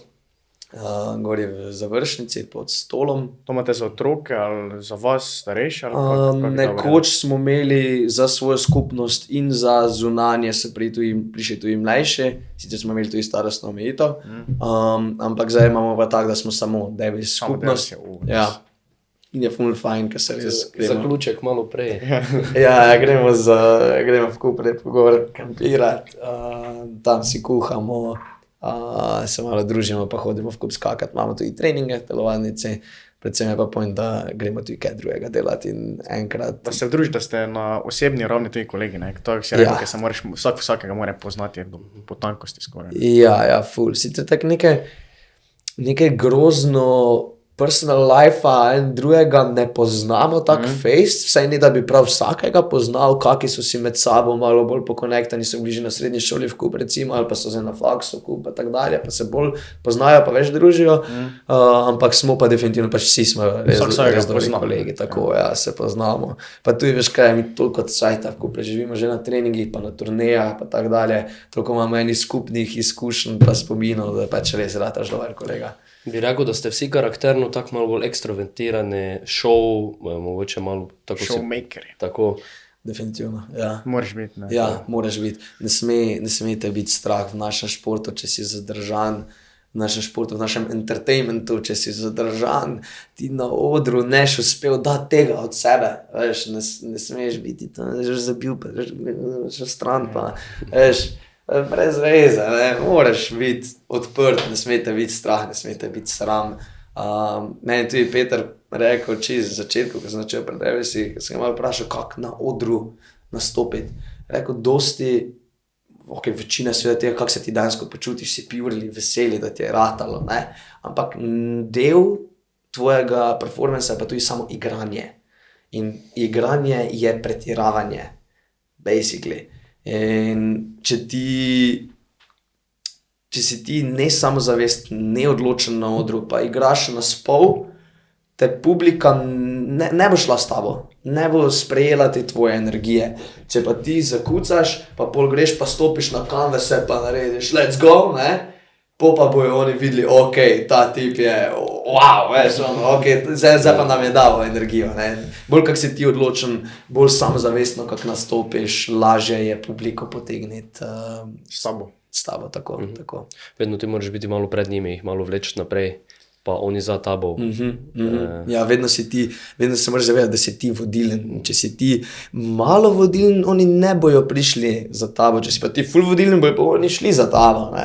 Gor je v Završnici pod Stolom. To imate za otroke ali za vas starejše? Nekoč smo imeli za svojo skupnost in za zunanje se prišli tudi mlajše, sicer smo imeli tudi starostno omejitev, ampak zdaj imamo pa tako, da smo samo David's skupnost. Ja. In je ful fajn, ker se res gremo. Zaključek malo prej. Ja, gremo v Kupre pogor kampirati, tam si kuhamo, se malo družimo, pa hodimo v kup skakati, imamo tudi treninge, telovadnice, predvsem je pa point, da gremo tudi kaj drugega delati in enkrat. Da se družite, da ste na osebni ravni tudi kolegi, ne? To si rekel, ker se moraš, vsakega mora poznati po tankosti skoraj. Ja, ful. Sicer tako nekaj grozno personal life-a in drugega ne poznamo tak face, vsaj ne, da bi prav vsakega poznal, kaki so si med sabo malo bolj pokonektani, so bili že na srednji šoli v kup recimo, ali pa so zdaj na faksu kup, pa tak dalje, pa se bolj poznajo, pa več družijo, ampak smo pa definitivno, pač vsi smo res dobri kolegi, tako ja, se poznamo. Pa tudi veš kaj, mi toliko cajta v kup preživimo že na treningih, pa na turnejah, pa tak dalje, toliko imamo enih skupnih izkušenj pa spominov, da pač res rataš dober kolega. Bi rekel, da ste vsi karakterno tako malo bolj ekstrovertirani, mogoče malo tako Showmakeri. Tako. Definitivno, ja. Moraš biti, ne? Ja, moraš biti. Ne smete biti strah v našem športu, če si zadržan, v našem športu, v našem entertainmentu, če si zadržan, ti na odru neš uspel dati tega od sebe, veš, ne smeš biti tam, že zabil, pa že stran, pa, veš, brez veze, ne, moraš biti odprt, ne smete biti strah, ne smete biti sram. Meni tudi Peter rekel, čisto v začetku, ko sem začel pred Davisi, ko sem ga malo vprašal, kako na odru nastopiti. Rekel, večina sveda tega, kako se ti dansko počutiš, si pijurili, veseli, da ti je ratalo, ne, ampak del tvojega performansa je pa tudi samo igranje. In igranje je pretiravanje, basically. In če si ti ne samozavest, neodločen na odru, pa igraš na spol, te publika ne bo šla s tabo, ne bo sprejela te tvoje energije. Če pa ti zakucaš, pa pol greš, pa stopiš na kanvase, pa narediš let's go, ne, pa bojo oni videli, ok, ta tip je, wow, veš, ok, zdaj pa nam je dal energijo, ne. Bolj kak si ti odločen, bolj samozavestno, kak nastopiš, lažje je publiko potegniti s tabo, tako. Vedno ti moraš biti malo pred njimi, jih malo vleči naprej. pa oni za tabo. Ja, vedno se moraš zavedati, da si ti vodilen. Če si ti malo vodilen, oni ne bojo prišli za tabo. Če si pa ti ful vodilen, bojo pa oni šli za tabo.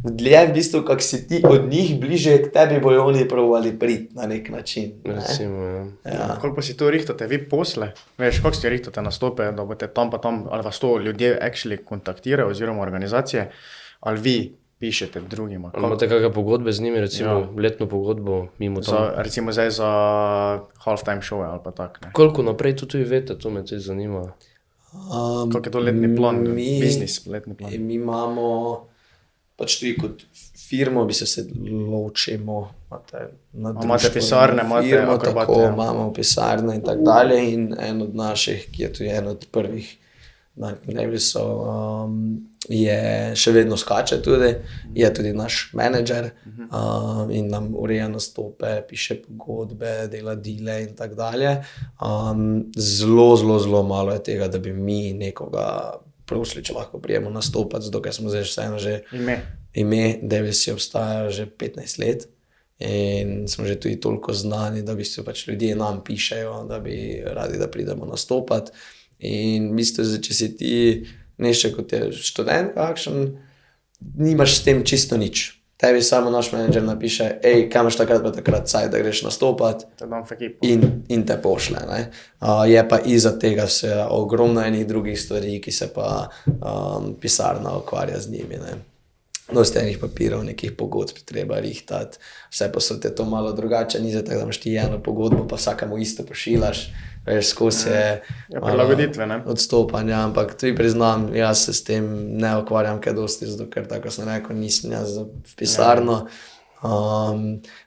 Dlje v bistvu, kak si ti od njih bliže k tebi, bojo oni probali priti na nek način. Recimo, Ja. Koliko si to rihtate, vi posle? Veš, kako si rihtate nastope, da boste tam pa tam, ali vas to ljudje actually kontaktirajo oziroma organizacije, ali vi pišete drugima? Ali imate kakšne pogodbe z njimi, recimo letno pogodbo mimo tam? Recimo zdaj za halftime show ali pa tak, ne? Koliko naprej to tudi veste, to me tudi zanima. Koliko je to letni plan, biznis, letni plan? Mi imamo, pač tudi kot firmo, bi se ločimo. Imate pisarne, imate akrobate. Tako, imamo pisarne in tako dalje in en od naših, ki je tudi en od prvih je še vedno skače tudi, je tudi naš menedžer in nam ureja nastope, piše pogodbe, dela dile in tako dalje. Zelo malo je tega, da bi mi nekoga prosili, če lahko prijemo nastopati, zato ker smo zdaj vseeno že ime, Davis je obstaja že 15 let in smo že tudi toliko znani, da v bistvu pač ljudje nam pišejo, da bi radi, da pridemo nastopati. In v bistvu, če si ti nešče kot je študent kakšen, nimaš s tem čisto nič. Tebi samo naš menedžer napiše, kaj imaš takrat pa takrat caj, da greš nastopati in te pošle. Ne? Je pa iza tega se ogromno enih drugih stvari, ki se pa pisarna ukvarja z njimi. Ne? Dosti enih papirov, nekih pogodb treba rihtati, vse pa so te to malo drugače, ni za tako, da imaš ti eno pogodbo, pa vsakemu isto pošilaš, veš, skozi je prilagoditve, ne? Odstopanja, ampak tudi priznam, jaz se s tem ne ukvarjam kaj dosti, zato ker tako sem rekel, nisem jaz v pisarno.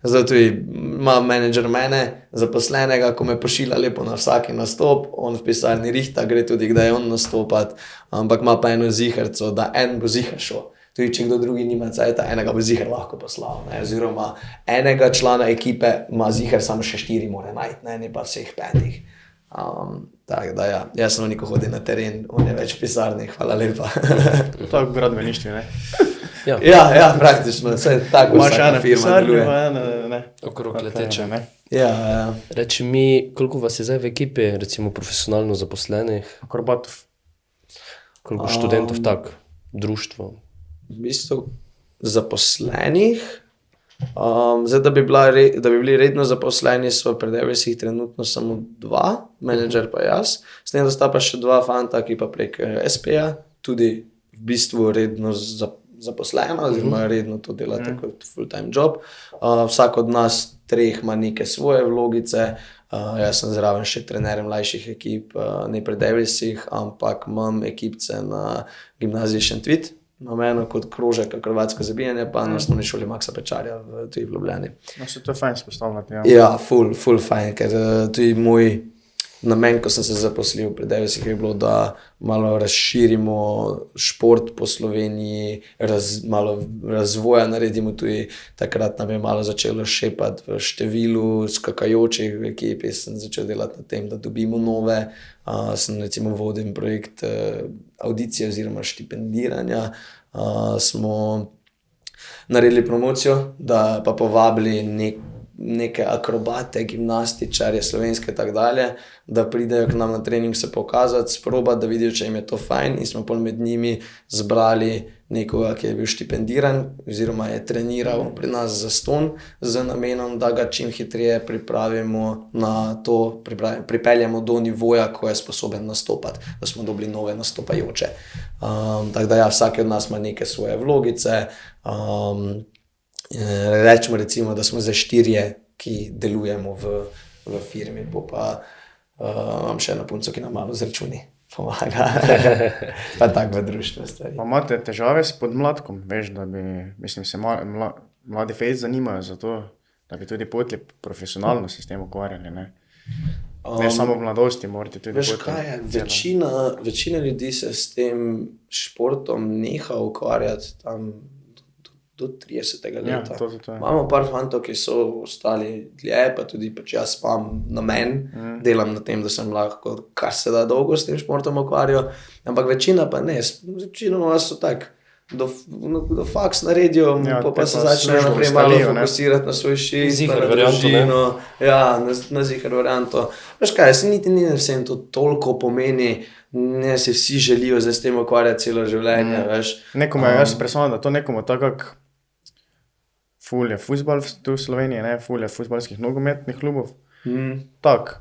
Zato tudi ima menedžer mene, zaposlenega, ko me pošilja lepo na vsaki nastop, on v pisarni rihta, gre tudi kdaj on nastopati, ampak ima pa eno ziherco, da en bo ziher šel. Tudi če kdo drugi nima cajta, enega bo ziher lahko poslal. Ne? Oziroma enega člana ekipe ima ziher samo še 4 mora najti, ne pa vseh 5. Tako da ja, jaz sem neko hodil na teren, on je več v pisarni, hvala lepa. Tako v gradbeništvu, ne? Ja, praktično, vse tako vsaka firma deluje. Ne? Okrog leteče. Ne? Ja. Reči mi, koliko vas je zdaj v ekipi, recimo profesionalno zaposlenih? Akrobatov. Koliko študentov tak, društvo? V bistvu zaposlenih, zdaj, da bi bili redno zaposleni, so pri Davisih trenutno samo 2, menedžer pa jaz, s tem, da sta pa še 2 fanta, ki pa prek SP-ja tudi v bistvu redno zaposlena, oziroma redno to delate kot full-time job. Vsak od nas 3 ima neke svoje vlogice, jaz sem zraven še trener mlajših ekip, ne pri Davisih, ampak imam ekipce na gimnaziji Šentvid. Imam eno kot krožek akrobatsko zabijanje, pa na osnovni šoli Maksa Pečarja tudi v Ljubljani. No, se to je fajn spostavljati. Ja, ful fajn, ker tudi moj namen, ko sem se zaposlil pri Davisih, je bilo, da malo razširimo šport po Sloveniji, malo razvoja naredimo tudi. Takrat nam je malo začelo šepati v številu skakajočih v ekipi, sem začel delati na tem, da dobimo nove. Sem recimo vodim projekt audicije oziroma štipendiranja. Smo naredili promocijo, da pa povabili neke akrobate, gimnastičarje, slovenske in tako dalje, da pridejo k nam na trening se pokazati, sprobati, da vidijo, če jim je to fajn, in smo pol med njimi zbrali nekoga, ki je bil štipendiran oziroma je treniral pri nas zastonj z namenom, da ga čim hitreje pripravimo na to, pripeljamo do nivoja, ko je sposoben nastopati, da smo dobili nove nastopajoče. Tako da ja, vsak od nas ima neke svoje vlogice. Rečemo recimo, da smo zdaj 4, ki delujemo v firmi, pa imam še eno punco, ki nam malo z računi pomaga. Pa tako v društvu stvari. Pa imate težave s podmladkom, veš, da bi, mislim, se mladi fejci zanimajo za to, da bi tudi potli profesionalno se s tem ukvarjali, ne? Ne samo v mladosti, morate tudi veš, kaj je, večina ljudi se s tem športom neha ukvarjati tam do 30. leta. Ja, to je. Imamo par fantov, ki so ostali dlje, pa tudi pač jaz imam namen, delam na tem, da sem lahko kar se da dolgo s tem športom ukvarjal, ampak večina pa ne. Večina vas so tak do faks naredijo, Ja, pa te se pa začnejo službo naprej malo ustalijo, ne. fokusirati na svoj šest, Ziher pa na varianto, ne. družino. Ja, na ziher varianto. Veš kaj, se niti ni vsem to toliko pomeni, ne se vsi želijo zdaj s tem ukvarjati celo življenje, veš. Nekomu je, jaz predstavljam, da to nekomu tako kak ful je fuzbal tu v Sloveniji, ne, ful je fuzbalskih nogometnih klubov. Tak,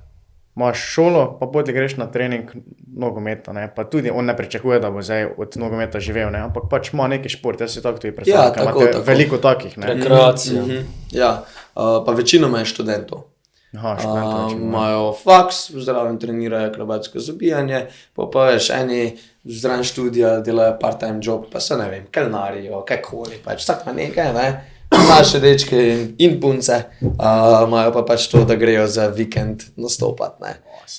imaš šolo, pa potem greš na trening nogometa, ne, pa tudi on ne pričakuje, da bo zdaj od nogometa živel, ne, ampak pač ima neki šport, jaz si tako tudi predstavljam, ker tako, imate tako. veliko takih, ne. Rekreacija. Ja, pa večinoma je študentov. Aha, študentov večinoma. Imajo faks, zraven trenirajo akrobatsko zabijanje, pa veš, eni zraven študija delajo part-time job, pa se ne vem, kelnarijo, kakoli, pač vsak ima nekaj, ne. Naše dečke in punce imajo pa pač to, da grejo za vikend nastopati, ne.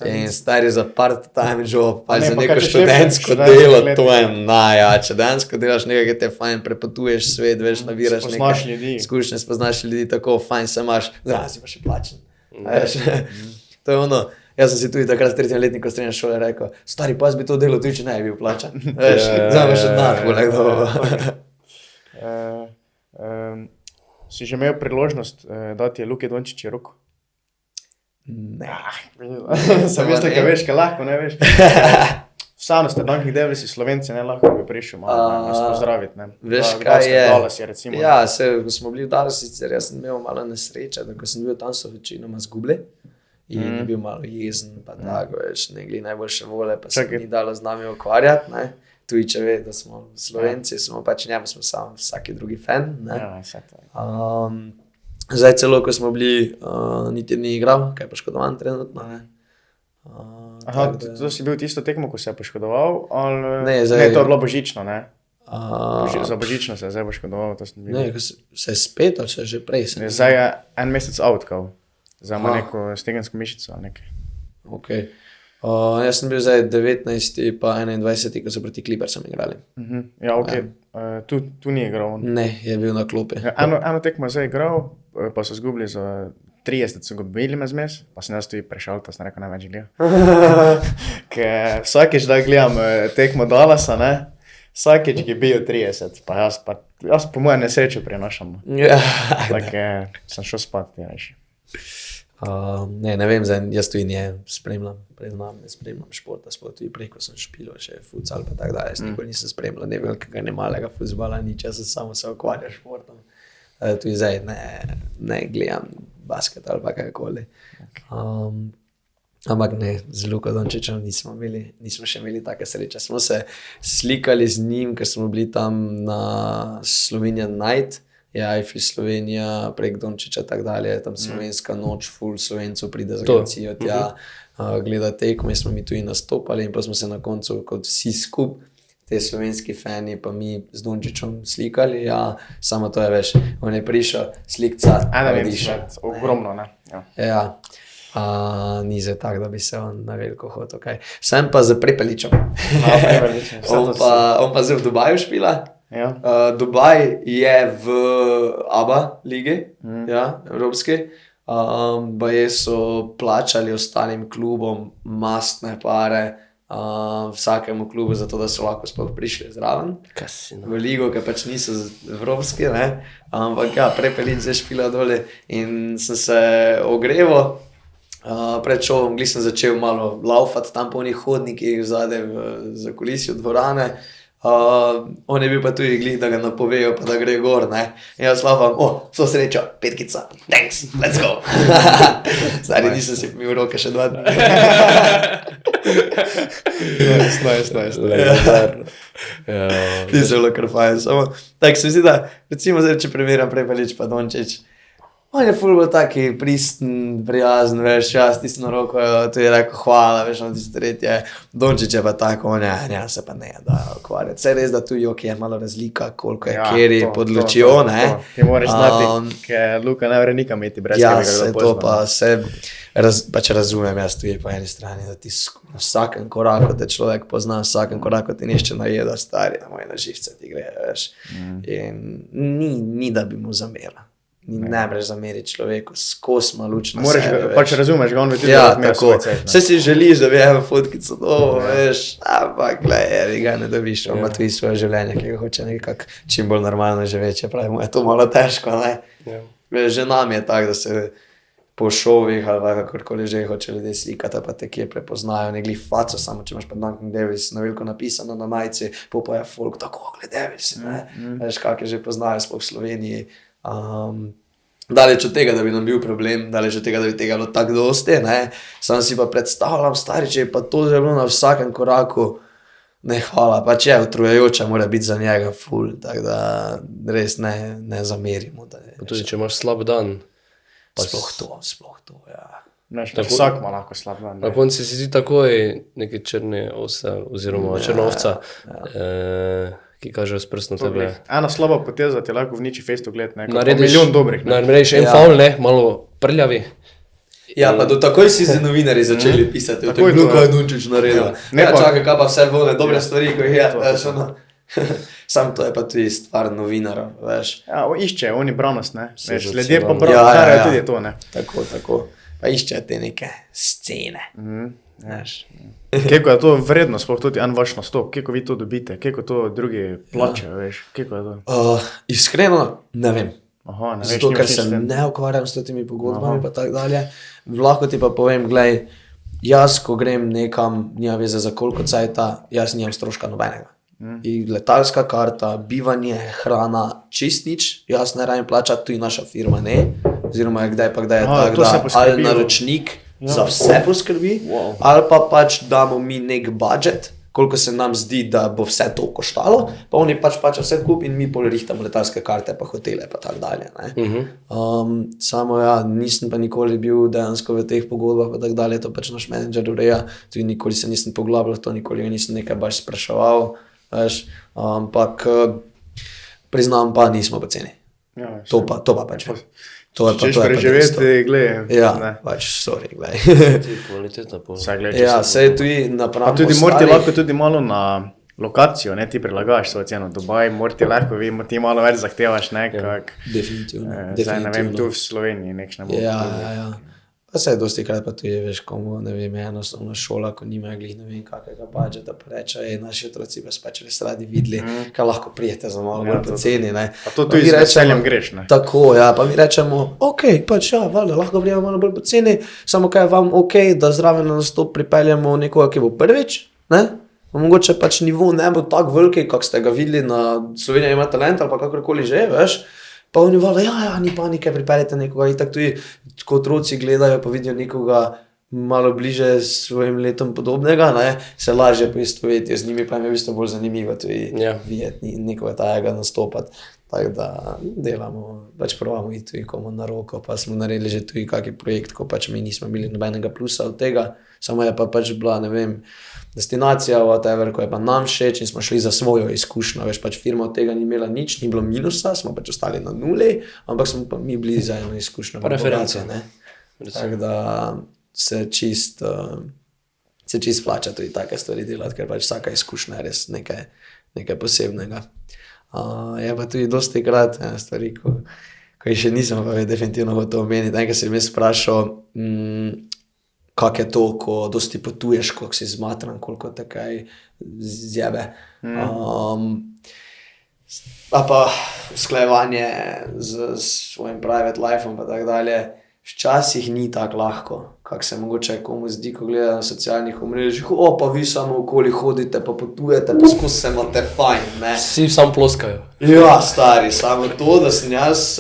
In stari za part-time job, pač Ne, za pa neko kaj, če študentsko študentsko delo, let, to je najjače. Dejansko delaš nekaj, ki te fajn prepotuješ svet, veš, nabiraš Spoznaš neke ljudi. izkušnje, spoznaš ljudi tako, fajn se imaš, zraven si pa še plačen. Veš, to je ono, jaz sem si tudi takrat v 3. letniku srednje šole rekel, stari, pa jaz bi to delal tudi, če ne bi bil plačan. Veš, zdaj me še denar, poleg dobro. Si že imel priložnost dati Luki Dončiću roko? Ne. Sem mislil, da veš, kaj lahko, ne veš. Vsano ste dankih devli si Slovenci, ne lahko bi prišel malo nas pozdraviti, ne. Veš, Da, kaj ste je? v Dallasu, recimo. Ja, ko smo bili v Dallasu, sicer jaz sem imel malo nesreče, da ko sem bil tam, so večinoma zgubili. In je bil malo jezen, pa tako, veš, ne glede najboljše vole, pa se Čakaj. ni dalo z nami ukvarjati, ne. Tudi če ve, da smo Slovenci, smo pač njemu smo samo vsaki drugi fan, ne. Ja, vse to. Zdaj celo, ko smo bili, niti ni igral, kaj je poškodovan trenutno, ne. Aha, tako da- to si bil tisto tekmo, ko se je poškodoval, ali... Ne, zdaj- Ne, to je bilo božično, ne? A, Za božično se je zdaj poškodoval, to sem videl. ne, ko se je spet, ali še že prej se Zdaj je en mesec out, kao. Zdaj ima Aha. neko stegensko mišico ali nekaj. Okay. Jaz sem bil zdaj 19. pa 21. ko so proti Clippersom igrali. Ja, ok. Tu ni igral. on. Ne, je bil na klopi. Ja, eno tekmo je zdaj igral, pa so zgubili za 30, so ga bili me zmes, pa sem jaz tudi prešal, to sem rekel največ gledal. Ker vsakeč, da gledam tekmo Dallasa, ne, vsakeč je bil 30, pa jaz po mojem nesreču prinašam. Ja. Tako sem šel spat, ti reči. Ne vem, zdaj jaz tudi ne spremljam, priznam, ne spremljam športa, sploh tudi preko sem špilal še futsal pa tako dalje, jaz nikoli nisem spremljal ne velikega, ne malega futbola, nič, jaz sem samo se ukvarjal s športom. Tudi zdaj ne gledam basket ali pa kakoli. Ampak ne, z Luko Dončićem nismo še imeli take sreče. Smo se slikali z njim, ker smo bili tam na Slovenia Night, je Eiffel Slovenija, prek Dončića tako dalje, tam slovenska noč, full Slovencev pride z agencijo tja, gleda tekme, smo mi tudi nastopali in pa smo se na koncu kot vsi skup, te slovenski fani, pa mi z Dončićem slikali, ja, samo to je, veš, on je prišel, slikca, odišel. Ogromno, ne. Ja. Ja, ni zdaj tako, da bi se on na veliko hotel, kaj. Sem pa za Prepeličem. Prepeličem, vse to On pa zdaj v Dubaju špila. Ja. Dubaj je v ABA ligi, ja, evropski. Baje so plačali ostalim klubom mastne pare, vsakemu klubu, zato da so lahko sploh prišli zraven. V ligo, ki pač niso evropski, ne. Ampak ja, Prepelič zdaj špila dole in sem se ogreval. Pred šovom glih sem začel malo laufati tam po onih hodnikih zadaj za kulisijo dvorane. On je bil pa tudi glih, da ga napovejo, pa da gre gor, ne. In jaz laufam, so srečo, 5-kica, thanks, let's go. Stari, nisem si pomil roke še 2 dni. Nice. Ti so bilo kar fajn, samo tako se mi zdi, da recimo zdaj, če primerjam Prepelič pa Dončić, on je ful bolj taki pristen, prijazen, veš, jaz tisno roko, to je rekel hvala, veš, on tisto tretje, Dončić je pa tako, ne, se pa ne da ukvarjati. Saj res, da tu je malo razlika, koliko je kjeri podločijo, ne. Ti moraš znati, ker Luka ne vre nikam iti brez Ja, tega, se ga to pa se, pač razumem, jaz tudi po eni strani, da ti na vsakem koraku te človek pozna, na vsakem koraku ti nišče najeda, stari, na moje na živce ti gre, veš. In ni da bi mu zameril. ne breš zameriti človeku, skos ima luč na Moraš, sebi, pač razumeš, ga on bi tudi Ja, rad imel tako. svoj cajt, ne. Vse si želiš, da bi imel fotkico doma, veš, ampak glej, ga ne dobiš, on ima tudi svoje življenje, ki ga hoče nekako čim bolj normalno živeti, čeprav mu je to malo težko, ne. Ja. Veš, že nam je tako, da se po šovih ali kakorkoli že hoče ljudje slikati, pa te kje prepoznajo, ne glih faco, samo če imaš pa Duncan Davis na veliko napisano na majici, pa je folk tako, gled Davis, ne, veš, kak je že poznajo sploh v Sloveniji. Daleč od tega, da bi nam bil problem, daleč od tega, da bi tega bilo tako dosti, ne, sam si pa predstavljam, stari, če je pa to že bilo na vsakem koraku, ne, hvala, pač je utrujajoča, mora biti za njega ful, tako da res ne zamerimo. Da je, Pa tudi, če imaš slab dan, sploh to, ja. Veš, vsak ima lahko slab dan. na koncu si zdi takoj neki črni ovca, oziroma črnovca, ki kaže s prstom tebe. Ena slaba poteza ti lahko vniči face to gled, ne, kot pa Narediš milijon dobrih, ne. Narediš en faul, ne, malo prljavi. Ja, pa do takoj si z novinarji začeli pisati, Takoj tako je to, bilo, kaj je Nunčič naredil. Ne Ja, pa- čakaj, kaj pa vse vone, dobre stvari, ko jih je, To, veš, ono. Sam to je pa tudi stvar novinarov, veš. Ja, iščejo oni branost, ne. Veš, že ljudje pa celo- branost, tudi to, ne. Tako. Pa iščejo te neke scene. Veš. Kako je to vredno, sploh tudi en vaš nastop, kako vi to dobite, kako to drugi plačajo, veš, kako je to. Iskreno, ne vem. Aha, ne veš, Zato, ker nimaš se nič s tem. ne ukvarjam s temi pogodbami in tako dalje. Lahko ti pa povem, glej, jaz, ko grem nekam, nima veze za koliko cajta, jaz nimam stroška nobenega. In letalska karta, bivanje, hrana, čist nič, jaz ne rabim plačati, tudi naša firma ne. Oziroma je kdaj je Aha, tako, to se da poskrbijo. ali naročnik za vse poskrbi, Wow. ali pa pač damo mi nek budžet, koliko se nam zdi, da bo vse to koštalo, pa oni pač vse kup in mi pol rihtamo letalske karte, pa hotele, pa tako dalje. Ne? Samo ja, nisem pa nikoli bil dejansko v teh pogodbah, pa tako dalje, to pač naš menedžer ureja, tudi nikoli se nisem poglabljal v to, nikoli ga nisem nekaj baš spraševal, veš, ampak priznam pa, nismo poceni. Ja, To pa pač. To je pa, Češ to je pa preživeti, dejstvo. glej, Ja, ne. pač, sorry, glej. Kvaliteta pa. Vsaj glej, Ja, če se je tudi napram pa tudi ostalih- morate lahko tudi malo na lokacijo, ne, ti prilagajaš svojo ceno. Dubaj, morate lahko, vi ti malo več zahtevaš, ne, kak, Definitivno. zdaj ne vem, definitivno. tu v Sloveniji nekšne bo. Ja. Pa se je dosti krat pa tudi, veš, komu, ne vem, ena osnovna šola, ko nimajo glih, ne vem, kakega budžeta, pa reče, naši otroci vas pač res radi videli, kaj lahko prijete za malo bolj poceni, ne. A to Pa tudi mi z rečemo- veseljem greš, ne. Tako, ja, pa mi rečemo, ok, pač ja, valjda, lahko prijemo malo bolj poceni, samo kaj je vam ok, da zraven na nastop pripeljemo nekoga, ki bo prvič, ne? Pa mogoče pač nivo ne bo tako veliki, kak ste ga videli na Slovenija ima talent ali pa kakorkoli že, veš. Pa oni valjda, ja, ni panike, pripeljete nekoga, in tako tudi, ko otroci gledajo, pa vidijo nekoga malo bliže s svojim letom podobnega, ne, se lažje poistovetijo z njimi, pa jim je v bistvu bolj zanimivo tudi Ja. videti nekoga tajega nastopati. Tako da delamo, pač pravimo iti tudi komu na roko, pa smo naredili že tudi kakšen projekt, ko pač mi nismo imeli nobenega plusa od tega, samo je pa pač bila, ne vem, destinacija, whatever, ko je pa nam všeč in smo šli za svojo izkušnjo, veš, pač firma od tega ni imela nič, ni bilo minusa, smo pač ostali na nuli, ampak smo pa mi bili za eno izkušnjo. Pa reference. ne. Tako da se čist plača tudi take stvari delati, ker pač vsaka izkušnja je res nekaj posebnega. Je pa tudi dosti krat stvari, ko jih še nisem, pa je definitivno hotel omeniti. Nekaj sem jaz sprašal, kak je to, ko dosti potuješ, koliko si zmatran, koliko te kaj zjebe. Pa usklajevanje z svojim private lifeom pa tako dalje. Včasih ni tako lahko, kak se mogoče komu zdi, ko gleda na socialnih omrežjih. Pa vi samo okoli hodite, pa potujete, pa skozi se imate fajn, ne. Vsi sam ploskajo. Ja, stari, samo to, da sem jaz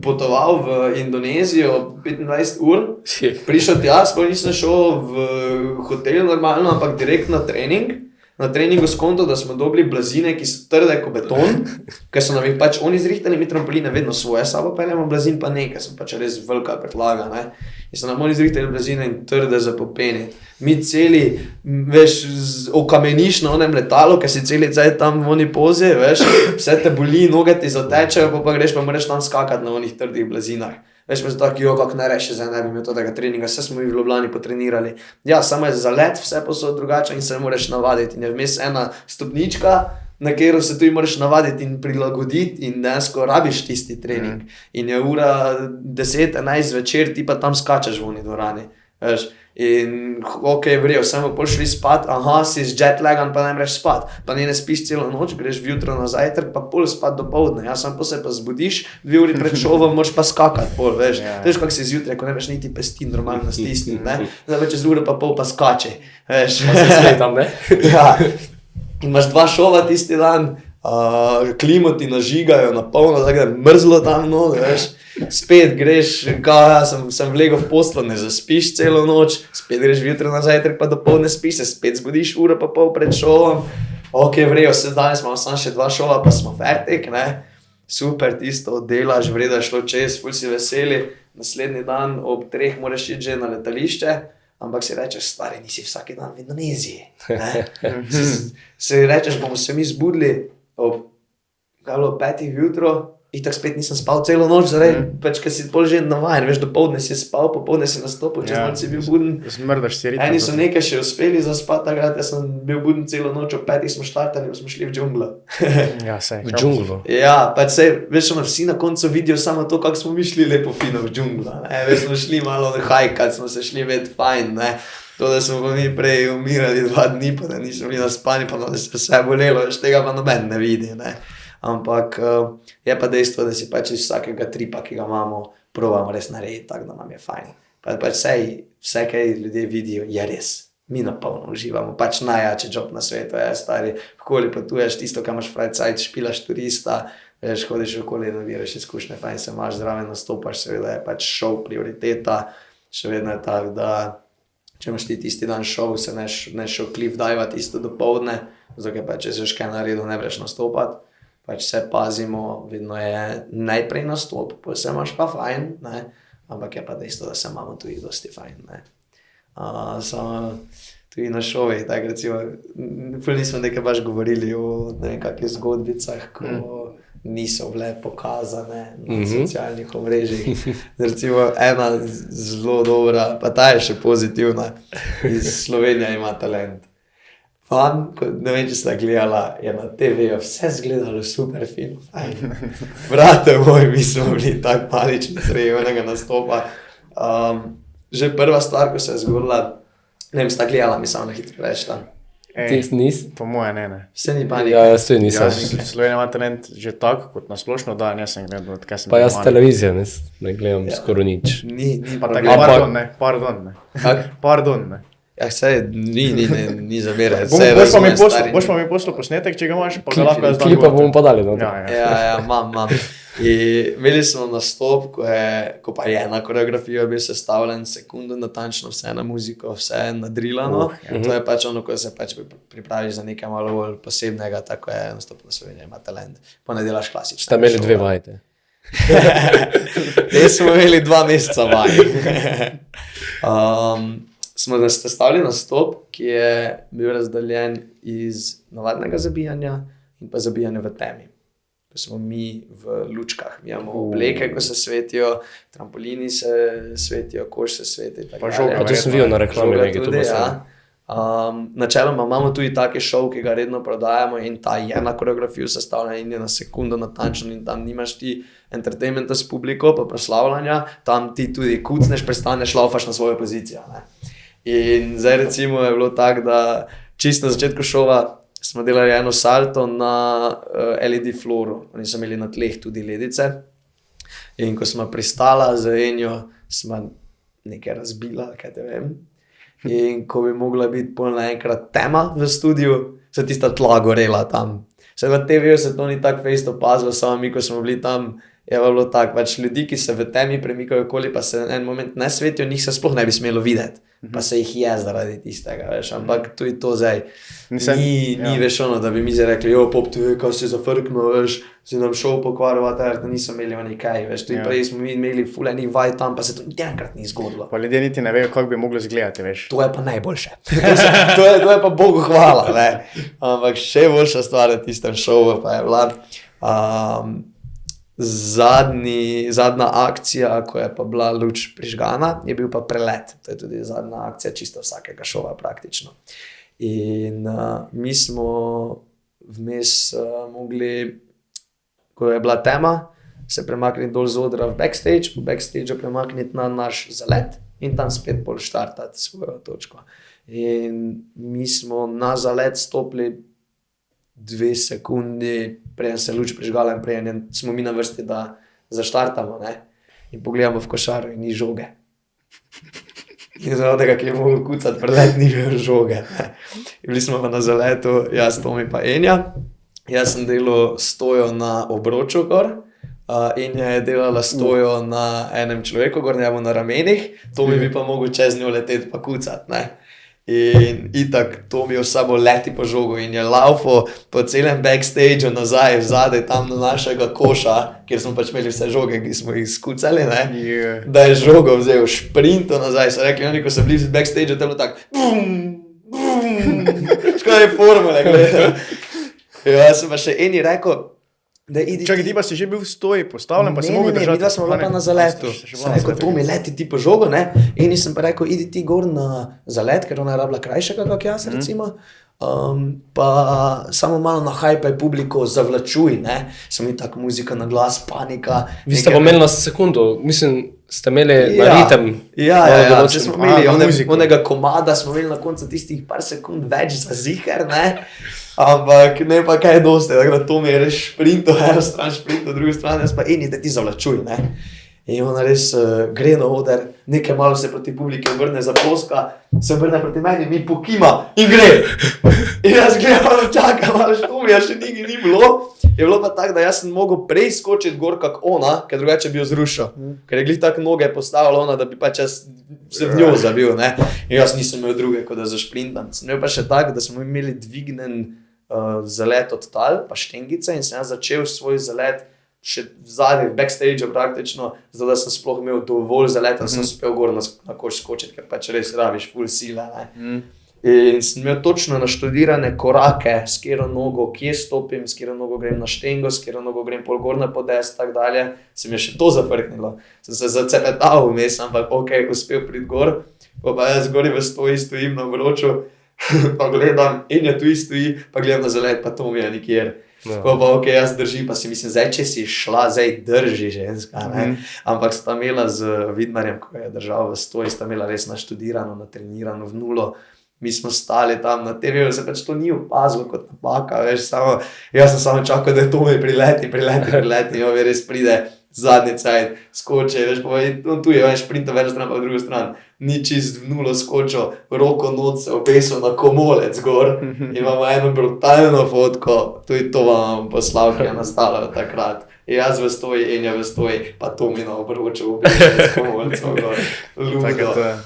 potoval v Indonezijo 25 ur, prišel tja, sploh nisem šel v hotel normalno, ampak direkt na trening. Na treningu s konto, da smo dobili blazine, ki so trde kot beton, ker so nam jih pač oni zrihtali, mi trampoline vedno svoje sabo peljemo, blazin pa ne, ker so pač res velika predlaga, ne. In so nam oni zrihtali blazine in trde za popeniti. Mi celi, veš, okameniš na onem letalu, ker si celi cajt tam v oni pozi, veš, vse te boli, noge ti zatečejo, pa greš pa moraš tam skakati na onih trdih blazinah. Veš, pa so tako, kako ne reši, zdaj ne bi imel tega treninga, vse smo v Ljubljani potrenirali. Ja, samo je za let, vse posod drugače in se ne moreš navaditi. In je vmes ena stopnička, na katero se tudi moraš navaditi in prilagoditi in dejansko rabiš tisti trening. In je ura 10-11 večer, ti pa tam skačeš v oni dvorani. Veš. In ok, vrejo, sem pol šli spat, si z jetlagan pa ne mreš spat, pa ne spiš celo noč, greš vjutro na zajtrk, pa pol spat do povdne, sam pa se pa zbudiš, 2 uri pred šovom, moraš pa skakati pol, veš, veš kak si zjutraj, ko ne veš niti pesti normalno stisniti, ne, zdaj pa čez uro pa pol pa skače, veš. Pa se svetam, ne? Ja, in imaš 2 šova tisti dan, klimo ti nažigajo na polno, tako da je mrzlo tam, no, veš, spet greš, sem vlegel v poslo, ne zaspiš celo noč, spet greš vjutro na zajtrk, pa do povdne spiš, se spet zbudiš uro pa pol pred šovom, ok, vrejo, danes imamo samo še 2 šova, pa smo fertik, ne, super, tisto oddelaš, vredo je šlo čez, ful si veseli, naslednji dan ob 3 moraš iti že na letališče, ampak si rečeš, stari, nisi vsaki dan v Indoneziji, ne, si rečeš, bomo se mi zbudili ob 5 jutro, itak spet nisem spal celo noč, pač, ker si pol že navajen, veš, dopoldne si spal, popoldne si nastopil, čez noč si bil buden. Zmrdaš si ritem. Eni so nekaj še uspeli zaspati, takrat jaz sem bil buden celo noč, ob 5 smo štartali, smo šli v džunglo. Ja, sej. V džunglo. Ja, pač sej, veš, vsi na koncu vidijo samo to, kako smo mi šli lepo fino v džunglo, ne, veš, smo šli malo hajkat, smo se šli ved fajn, ne. To, da smo pa mi prej umirali 2 dni, pa da nismo bili naspani, pa da se vse bolelo, veš, tega pa noben ne vidi, ne. Ampak je pa dejstvo, da si pač iz vsakega tripa, ki ga imamo, probamo res narediti, tako da nam je fajn. Pač vse, kaj ljudje vidijo, je res. Mi na polno uživamo, pač najjači job na svetu je, stari, okoli potuješ, tisto, kaj imaš freizeit, špilaš turista, veš, hodiš okoli, nabiraš izkušnje, fajn se imaš, zraven nastopaš, seveda je pač šov prioriteta, še vedno je tako, da če imaš ti tisti dan šov, se ne šel cliff divati isto do povdne, zato ker pač, če si kaj naredil, ne breš nastopati, pač vse pazimo, vedno je najprej nastop, pa se imaš pa fajn, ne, ampak je pa dejstvo, da se imamo tudi dosti fajn, ne. Samo tudi na šovih, tako recimo, ful nismo nekaj baš govorili o nekakih zgodbicah, ko niso bile pokazane na socialnih omrežjih. Recimo ena zelo dobra, pa ta je še pozitivna, iz Slovenija ima talent. Fan, ne vem, če sta gledala, je na TV-ju vse zgledalo super fino, fajn. Brate moj, mi smo bili tako panični sredi enega nastopa. Že prva stvar, ko se je zgodila, ne vem, sta gledala, mi samo na hitro reči tam. Tis nis? Po moje ne. Vse ni panika. Ja, jaz tudi nisem. Slovenija ima talent že tako, kot nasplošno, da nisem gledal, odkaj sem Pa jaz televizijo ne gledam skoro nič. Ni Pa problema. tako, pardon, ne. Ja, saj ni zamere. Boš pa mi poslal posnetek, če ga imaš, pa ga lahko jaz dam. Klipa bomo pa dali. Ja, imam. In imeli smo nastop, ko pa je na koreografijo bil sestavljen, sekundo natančno, vse na muziko, vse nadrilano. To je pač ono, ko se pač pripraviš za nekaj malo bolj posebnega, tako je nastop na Sloveniji, ima talent. Pa ne delaš klasično. Ste imeli 2 vajte. Te smo imeli 2 meseca vaj. Smo sestavili nastop, ki je bil razdeljen iz navadnega zabijanja in pa zabijanja v temi. To smo mi v lučkah, mi imamo obleke, ko se svetijo, trampolini se svetijo, koš se sveti. Pa žoga. Pa to sem videl na reklami nekaj, to pa sem. Načeloma imamo tudi taki šov, ki ga redno prodajamo in ta je na koreografijo sestavljen in je na sekundo natančen in tam nimaš ti entertainmenta s publiko, pa proslavljanja, tam ti tudi kucneš, prestaneš, laufaš na svojo pozicijo. Ne? In zdaj recimo je bilo tako, da čisto na začetku šova smo delali eno salto na LED floru. Oni so imeli na tleh tudi ledice. In ko smo pristala za enjo, smo nekaj razbila, kaj te vem. In ko bi mogla biti pol naenkrat tema v studiu, se tista tla gorela tam. Se na TV-ju se to ni tako fejst opazilo, samo mi, ko smo bili tam, je bilo tako, pač ljudi, ki se v temi premikajo okoli, pa se en moment ne svetijo, njih se sploh ne bi smelo videti. Pa se jih je zaradi tistega, veš, ampak tudi to zdaj ni veš ono, da bi mi zdaj rekli, pop, tu je, kaj si zafrkno, veš, si nam šel pokvarovati, da niso imeli oni kaj, veš, tudi prej smo mi imeli ful enih vaj tam, pa se to enkrat ni zgodilo. Pa ljudje niti ne vejo, kako bi moglo izgledati, veš. To je pa najboljše. To je pa Bogu hvala, ne. Ampak še boljša stvar v tistem šovu pa je bila zadnja akcija, ko je pa bila luč prižgana, je bil pa prelet. To je tudi zadnja akcija čisto vsakega šova praktično. In mi smo vmes mogli, ko je bila tema, se premakniti dol z odra v backstage, po backstageu premakniti na naš zalet in tam spet pol štartati svojo točko. In mi smo na zalet stopili 2 sekundi, preden se luč prižgala in preden smo mi na vrsti, da zaštartamo, ne? In pogledamo v košaro in ni žoge. In zaradi tega, ki je mogel kucati prelet, ni bil žoge. Ne? In bili smo pa na zaletu, jaz, Tomi pa Enja. Jaz sem delal stojo na obroču gor, Enja je delala stojo na enem človeku gor, njemu na ramenih, Tomi bi pa mogel čez njo leteti pa kucati, ne. In itak Tomi je sabo leti po žogu in je laufo po celem backstageu nazaj, vzadej tam do našega koša, kjer smo pač imeli vse žoge, ki smo jih skucali, ne. Da je žogo vzel šprinto nazaj, so rekli oni, ko so bili v backstageu, to je bilo tako škoda je formule, gledaj. Jaz sem pa še Eni rekel, da idi Čakaj, ti pa si že bil v stoji postavljen, pa si mogel držati. Ne, smo bila pa na zaletu. Sem rekel, Tomi, leti ti po žogo, ne? In sem pa rekel, idi ti gor na zalet, ker ona je rabila krajšega, kak jaz, recimo. Pa samo malo nahajpaj publiko, zavlačuj, ne? Sem imel tako muzika na glas, panika. Vi ste pa imeli na sekundo, mislim, ste imeli na ritem. Ja, če smo imeli onega komada, smo imeli na koncu tistih par sekund več za ziher, ne? Ampak ne pa kaj dosti, tako da Tomi je res šprinto, eno stran šprinto, drugo stran, jaz pa Eni, da ti zavlačuj, ne. In ona res gre na oder, nekaj malo se proti publiki obrne, zaploska, se obrne proti meni, mi pokima in gre. In jaz gledam, čakam, ali Tomija še nikaj ni bilo. Je bilo pa tako, da jaz sem mogel prej skočiti gor kak ona, ker drugače bi jo zrušil. Ker je glih tako noge postavila ona, da bi pač jaz se v njo zabil, ne. In jaz nisem imel druge, kot da zašprintam. Sem imel pa še tako, da smo imeli dvignen zalet od tal, pa štengice in sem jaz začel svoj zalet še zadnji v backstageu praktično, zato da sem sploh imel dovolj zaleta, da sem uspel gor na koš skočiti, ker pač res rabiš ful sile, ne. In sem imel točno naštudirane korake, s katero nogo, kje stopim, s katero nogo grem na štengo, s katero nogo grem pol gor na podest, tak dalje. Se mi je še to zafrknilo. Sem se zacepetal vmes, ampak ok, uspel priti gor, pa jaz gori v stoji stojim na obroču, pa gledam, Enja tu stoji, pa gledam na zalet, pa Tomija nikjer. Ko pa ok, jaz držim, pa si mislim, zdaj če si šla, zdaj drži ženska, ne. Ampak sta imela z Vidmarjem, ko je držal v stoji, sta imela res naštudirano, natrenirano v nulo. Mi smo stali tam na TV-ju, se pač to ni opazilo kot napaka, veš, jaz sem samo čakal, da je Tomi prileti, in on res pride zadnji cajt, skoče, veš, pa on tu je, on je šprintal v eno stran, pa v drugo stran, ni čist v nulo skočil, roko noč se opesil na komolec gor, imamo eno brutalno fotko, tudi to vam poslal, ki je nastala takrat. Jaz v stoji, Enja v stoji, pa Tomi na obroču, s komolcem gor, ludo.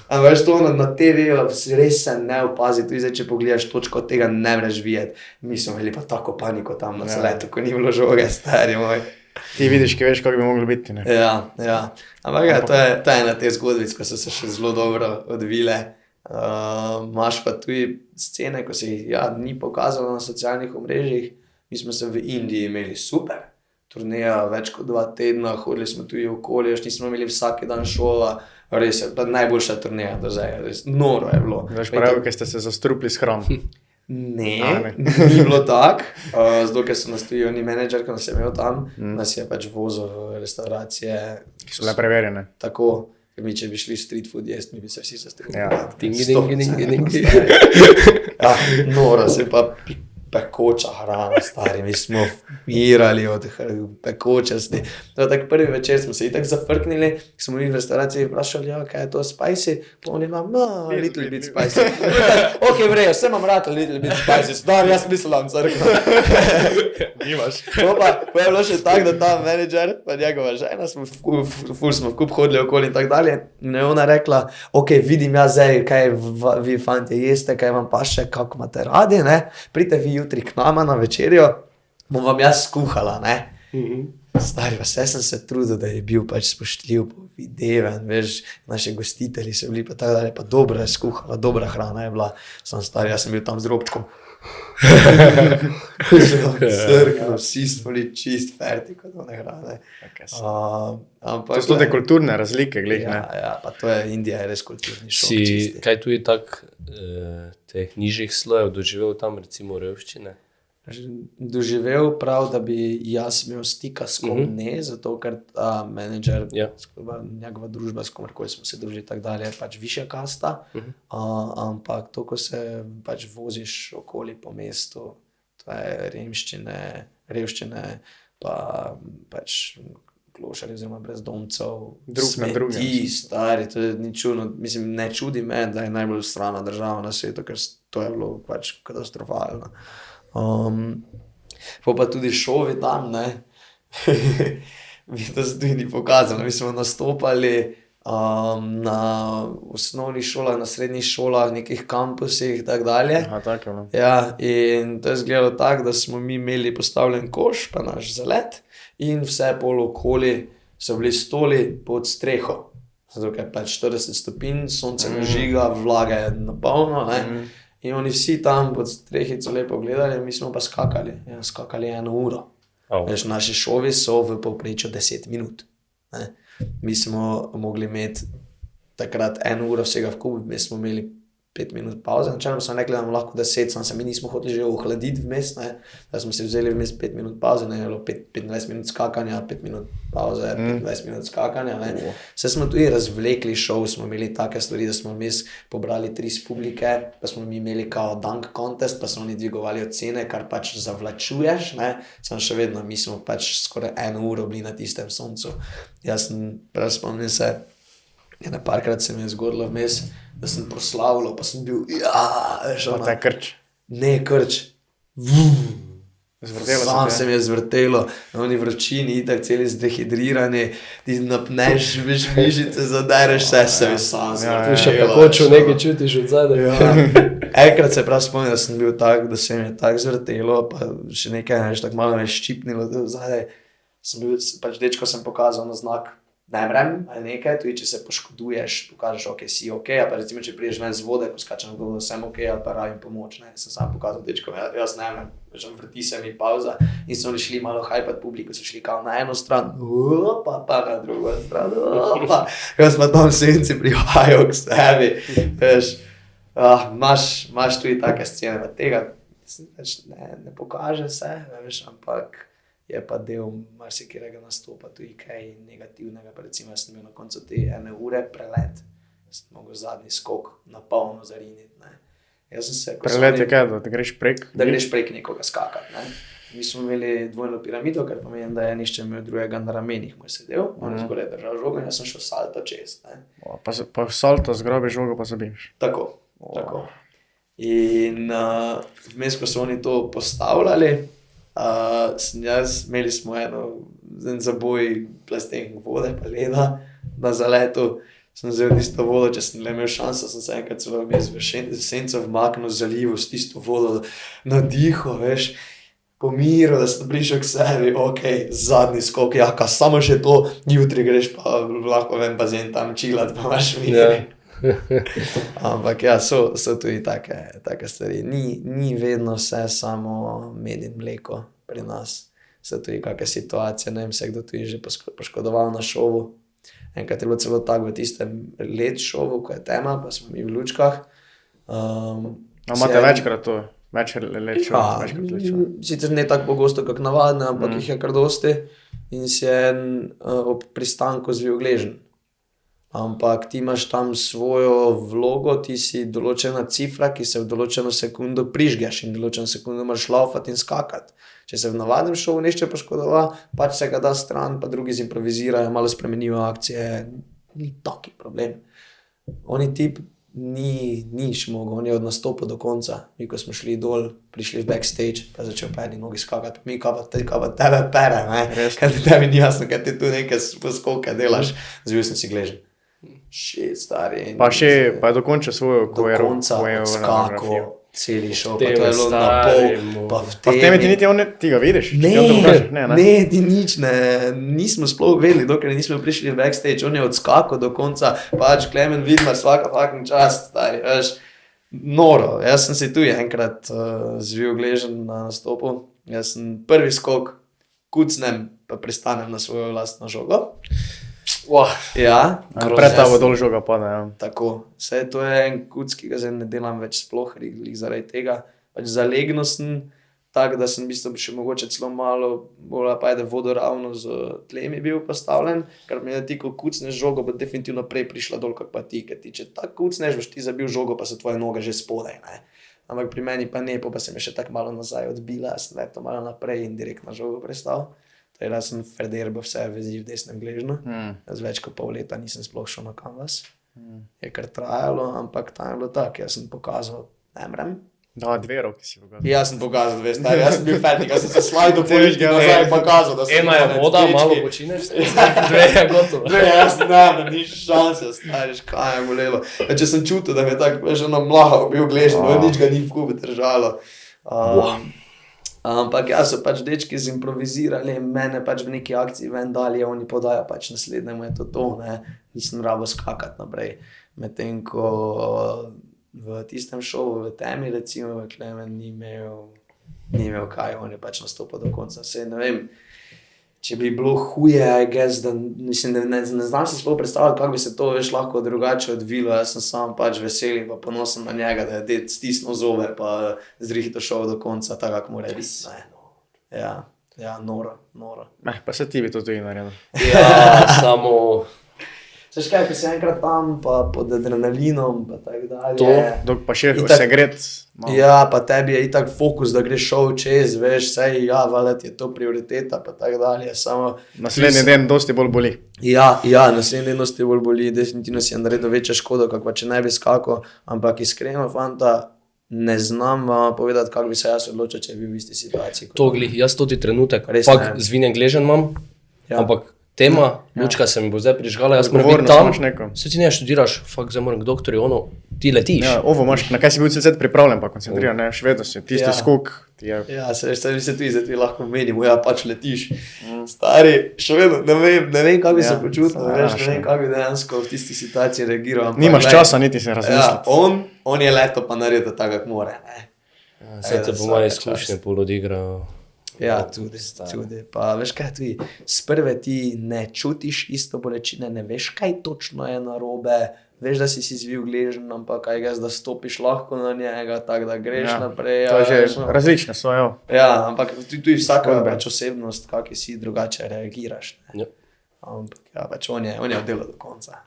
Ampak veš, to na TV-ju res se ne opazi, tudi zdaj, če pogledaš točko, tega ne mreš videti. Mi smo imeli pa tako paniko tam na zaletu, ko ni bilo žoge, stari moj. Ti vidiš, ki veš, kako bi moglo biti, ne? Ja. Ampak ja, to je ena te zgodbic, ko so se še zelo dobro odvile. Imaš pa tudi scene, ko se jih ni pokazalo na socialnih omrežjih. Mi smo se v Indiji imeli super. Turneja več kot 2 tedna, hodili smo tudi okoli, još nismo imeli vsak dan šova. Res je, najboljša turneja do zdaj, res noro je bilo. Veš pravi, ker ste se zastrupili s hranom. Ne, ni bilo tako, zato ker so nas tudi oni menedžer, ko nas je imel tam, nas je pač vozil v restauracije. Ki so le preverjene. Tako, ker mi če bi šli street food jest, mi bi se vsi zastrupili. Ja, dingi. Ja, noro se pa pekoča hrana, stari, mi smo mirali od pekočasti. Tak prvi večer smo se itak zafrknili, smo mi v restauraciji vprašali, kaj je to spicy, pa oni nam, little bit spicy. Ok, vrejo, vse imam rad little bit spicy, stari, jaz mislim, crkva. Nimaš. Pa je bilo še tak, da ta menedžer, pa njegova žena, ful smo v kup hodili okoli in tak dalje, in je ona rekla, ok, vidim jaz zdaj, kaj vi fantje jeste, kaj vam paše, kako imate radi, ne, pridite vi jutri k nama na večerjo, bom vam jaz skuhala, ne. Stari, pa vse sem se trudil, da je bil pač spoštljiv, videven, veš, naši gostitelji so bili pa tako dalje, pa dobro je skuhala, dobra hrana je bila, sam stari, jaz sem bil tam z robčkom. Crkno, vsi smo bili čist ferti kot one hrane. To so te kulturne razlike, glih, ne? Ja, pa to je, Indija je res kulturni šok čisti. Kaj tudi tak teh nižjih slojev doživel tam, recimo revščine? doživel prav, da bi jaz imel stika s kom ne, zato ker ta menedžer, njegova družba, s komerkoli smo se družili, tako dalje, je pač višja kasta, ampak to, ko se pač voziš okoli po mestu, to je revščine, pa pač klošarji oziroma brezdomcev, smeti, stari, to je ni čudno, mislim, ne čudi me, da je najbolj strana država na svetu, ker to je bilo pač katastrofalno. Pa tudi šovi tam, ne, mi to se tudi ni pokazalo, mi smo nastopali na osnovnih šolah, na srednjih šolah, nekih kampusih in tako dalje. Aha, tako, no. Ja, in to je izgledalo tako, da smo mi imeli postavljen koš, pa naš zalet, in vse pol okoli so bili stoli pod streho. Zato, ker pač 40 stopinj, sonce nažiga, vlaga je napolno, ne. In oni vsi tam pod strehico lepo gledali, mi smo pa skakali. Ja, skakali 1 uro. Veš, naši šovi so v povprečju 10 minut. Ne. Mi smo mogli imeti takrat 1 uro vsega v kup, mi smo imeli 5 minut pauze, načelno smo rekli, da imamo lahko 10, samo se mi nismo hoteli že ohladiti vmes, ne, da smo si vzeli vmes 5 minut pauze, ne, je bilo 25 minut skakanja, 5 minut pauze, 25 minut skakanja, ne. Vse smo tudi razvlekli šov, smo imeli take stvari, da smo vmes pobrali 3 iz publike, pa smo mi imeli kao dunk contest, pa so oni dvigovali ocene, kar pač zavlačuješ, ne, samo še vedno, mi smo pač skoraj 1 uro bili na tistem soncu. Jaz sem, spomnim se, parkrat se mi je zgodilo vmes, da sem proslavljal, pa sem bil, veš, Pa te krč. Ne, krč. Sam se mi je zvrtelo, oni vročini, itak celi zdehidrirani, ti napneš, veš, mišice, zadereš, vse se mi sam zvrtelo. Tu še pekočo nekaj čutiš od zadaj. Enkrat se prav spomnim, da sem bil tak, da se mi je tak zvrtelo, pa še nekaj, veš, tako malo me je ščipnilo, da zadaj sem bil, pač dečko sem pokazal na znak, ne vrem, ali nekaj, tudi če se poškoduješ, pokažeš, ok, si ok, ali pa recimo, če priješ ven z vode, ko skačem na govno, sem ok, ali pa rabim pomoč, ne, sem sam pokazal dečko, jaz ne vrem, veš, vrti se mi pauza in so oni šli malo hajpat publiko, so šli kao na eno stran, pa na drugo stran, jaz pa tam senci prihajajo k sebi, veš, imaš tudi take scene, pa tega ne pokaže se, veš, ampak je pa del marsikjerega nastopa tudi kaj negativnega, pa recimo jaz sem imel na koncu te 1 ure prelet, sem mogel zadnji skok na polno zariniti, ne. Prelet je kaj, da greš prek? Da greš prek nekoga skakati, ne. Mi smo imeli dvojno piramido, kar pomeni, da je nišče imel drugega na ramenih moj sedel, on je zgoraj držal žogo in jaz sem šel salto čez, ne. Pa salto zgrabiš žogo pa zabiješ. Tako. In vmes, ko so oni to postavljali, imeli smo en zaboj plastenk vode pa leda na zaletu, sem vzel tisto vodo, če sem le imel šanso, sem se enkrat celo vmes v senco vmaknil zalivu s tisto vodo na diho, veš, pomiril, da sem prišel k sebi, ok, zadnji skok, jaka, samo še to, jutri greš pa lahko v en bazen tam čilat, pa imaš mir. Ampak ja, so tudi take stvari. Ni vedno vse samo med in mleko pri nas. So tudi kakšne situacije, ne vem, se kdo tudi že poškodoval na šovu. Enkrat je bilo celo tako v tistem led šovu, ko je tema, pa smo mi v lučkah. Imate večkrat to? Več let šov, večkrat let šov? Sicer ne tako pogosto, kak navadne, ampak jih je kar dosti. In si ob pristanku zvil gležen. Ampak ti imaš tam svojo vlogo, ti si določena cifra, ki se v določeno sekundo prižgeš in določeno sekundo moraš laufati in skakati. Če se v navadnem šovu nešče poškodova, pač se ga da stran, pa drugi zimprovizirajo, malo spremenijo akcije, ni taki problem. Oni tip ni šmogel, on je od nastopa do konca. Mi, ko smo šli dol, prišli v backstage, pa je začel pa eni nogi skakati, mi kaj pa tebe pere, ne? Kaj tebi ni jasno, kaj ti tu nekaj poskoke delaš, zvil sem si gležen. Shit, stari. Pa je dokončal svojo koero. Do konca odskako, celi šov, pa to je bilo na pol, pa v temi. Pa v temi ti niti ti ga vidiš? Ne, ti nič ne, nismo sploh vedeli, dokler nismo prišli v backstage, on je odskako do konca, pač Klemen Vidmar, svaka fucking čast, stari, veš, noro. Jaz sem si tu enkrat zvil gležen na nastopu, jaz sem prvi skok, kucnem, pa pristanem na svojo lastno žogo. Ja, pred tabo dol žoga pade, ja. Tako, vse to je en kuc, ki ga zdaj ne delam več sploh, zaradi tega. Pač zalegno sem, tako da sem v bistvu še mogoče celo malo bolj pa ajde vodoravno z tlemi bil postavljen, ker mi je ti, ko kucneš žogo, bo definitivno prej prišla dol, kot pa ti, ker ti, če tako kucneš, boš ti zabil žogo, pa so tvoje noge že spodaj, ne. Ampak pri meni pa ne, pa se mi še tako malo nazaj odbila, sem leto malo naprej in direkt na žogo prestal. To je, da sem Federbo vse vezi v desnem gležnu, z več kot pol leta nisem sploh šel na kanvas. Je kar trajalo, ampak tam je bilo tako, jaz sem pokazal, ne mrem. Da, 2 roki si pokazal. Jaz sem pokazal, veš, jaz sem bil fertik, jaz sem se slajdo polički nazaj pokazal, da sem Ena je voda, malo počineš, 2 je gotovo. Jaz ne, da ni šanse, stariš, kaj je bolelo. Če sem čutil, da mi je tako, veš, ono mlaho bil gležen, nič ga ni v kubi držalo. Ampak ja, so pač dečki zimprovizirali, mene pač v neki akciji ven dali, oni podajo pač naslednjemu je to, ne, nisem rabo skakati naprej. Medtem ko v tistem šovu v temi, recimo v Klemen, ni imel kaj, on je pač nastopil do konca. Sej ne vem, če bi bilo huje, I guess, da mislim, ne znam si sploh predstavljati, kako bi se to veš lahko drugače odvilo. Jaz sem sam pač vesel in pa ponosen na njega, da je ded stisnil zobe pa zrihto šel do konca, tako kako mora biti. Ja, noro. Pa se ti bi to tudi naredil. Ja, samo... Saj kaj, ko si enkrat tam, pa pod adrenalinom, pa tako dalje. To, dok pa še se gret. Ja, pa tebi je itak fokus, da greš šov čez, veš, saj, ja, valjda je to prioriteta, pa tako dalje, samo... Naslednji den dosti bolj boli. Ja, naslednji den dosti bolj boli, definitivno si je naredil večjo škodo, kako pa če ne bi skakal, ampak iskreno, fanta, ne znam vam povedati, kako bi se jaz odločil, če bi bil v isti situaciji. To glih, jaz toti trenutek, Res fakt ne. zvinjen gležen imam, ampak tema, lučka se mi bo zdaj prižgala, jaz moram biti Odgovornost tam, imaš neko. se ti ne študiraš, fakt zdaj moram k doktorju, ono, ti letiš. Ja, ovo imaš, na kaj si bil cel pripravljen, pa koncentriran, ne, še vedno si, tisti skok ti je... Ja, se tudi zdaj lahko menimo, ja, pač letiš. Stari, še vedno, ne vem, kako bi se počutil, veš, ne vem, kako bi dejansko v tisti situaciji reagiral. ampak Nimaš glej, časa niti se razmisliti. Ja, on je leto pa naredil tako, kako more, ne. Saj te po moje izkušnje pol odigrajo. Ja, tudi. Pa veš kaj, tudi sprve ti ne čutiš isto bolečine, ne veš, kaj točno je narobe, veš, da si zvil gležen, ampak kaj gaz, da stopiš lahko na njega, tako da greš naprej. To je že različne so, jo. Ja, ampak tudi vsaka pač osebnost, kaki si drugače reagiraš. Ne? Ja. Ampak ja, pač on je oddelal do konca.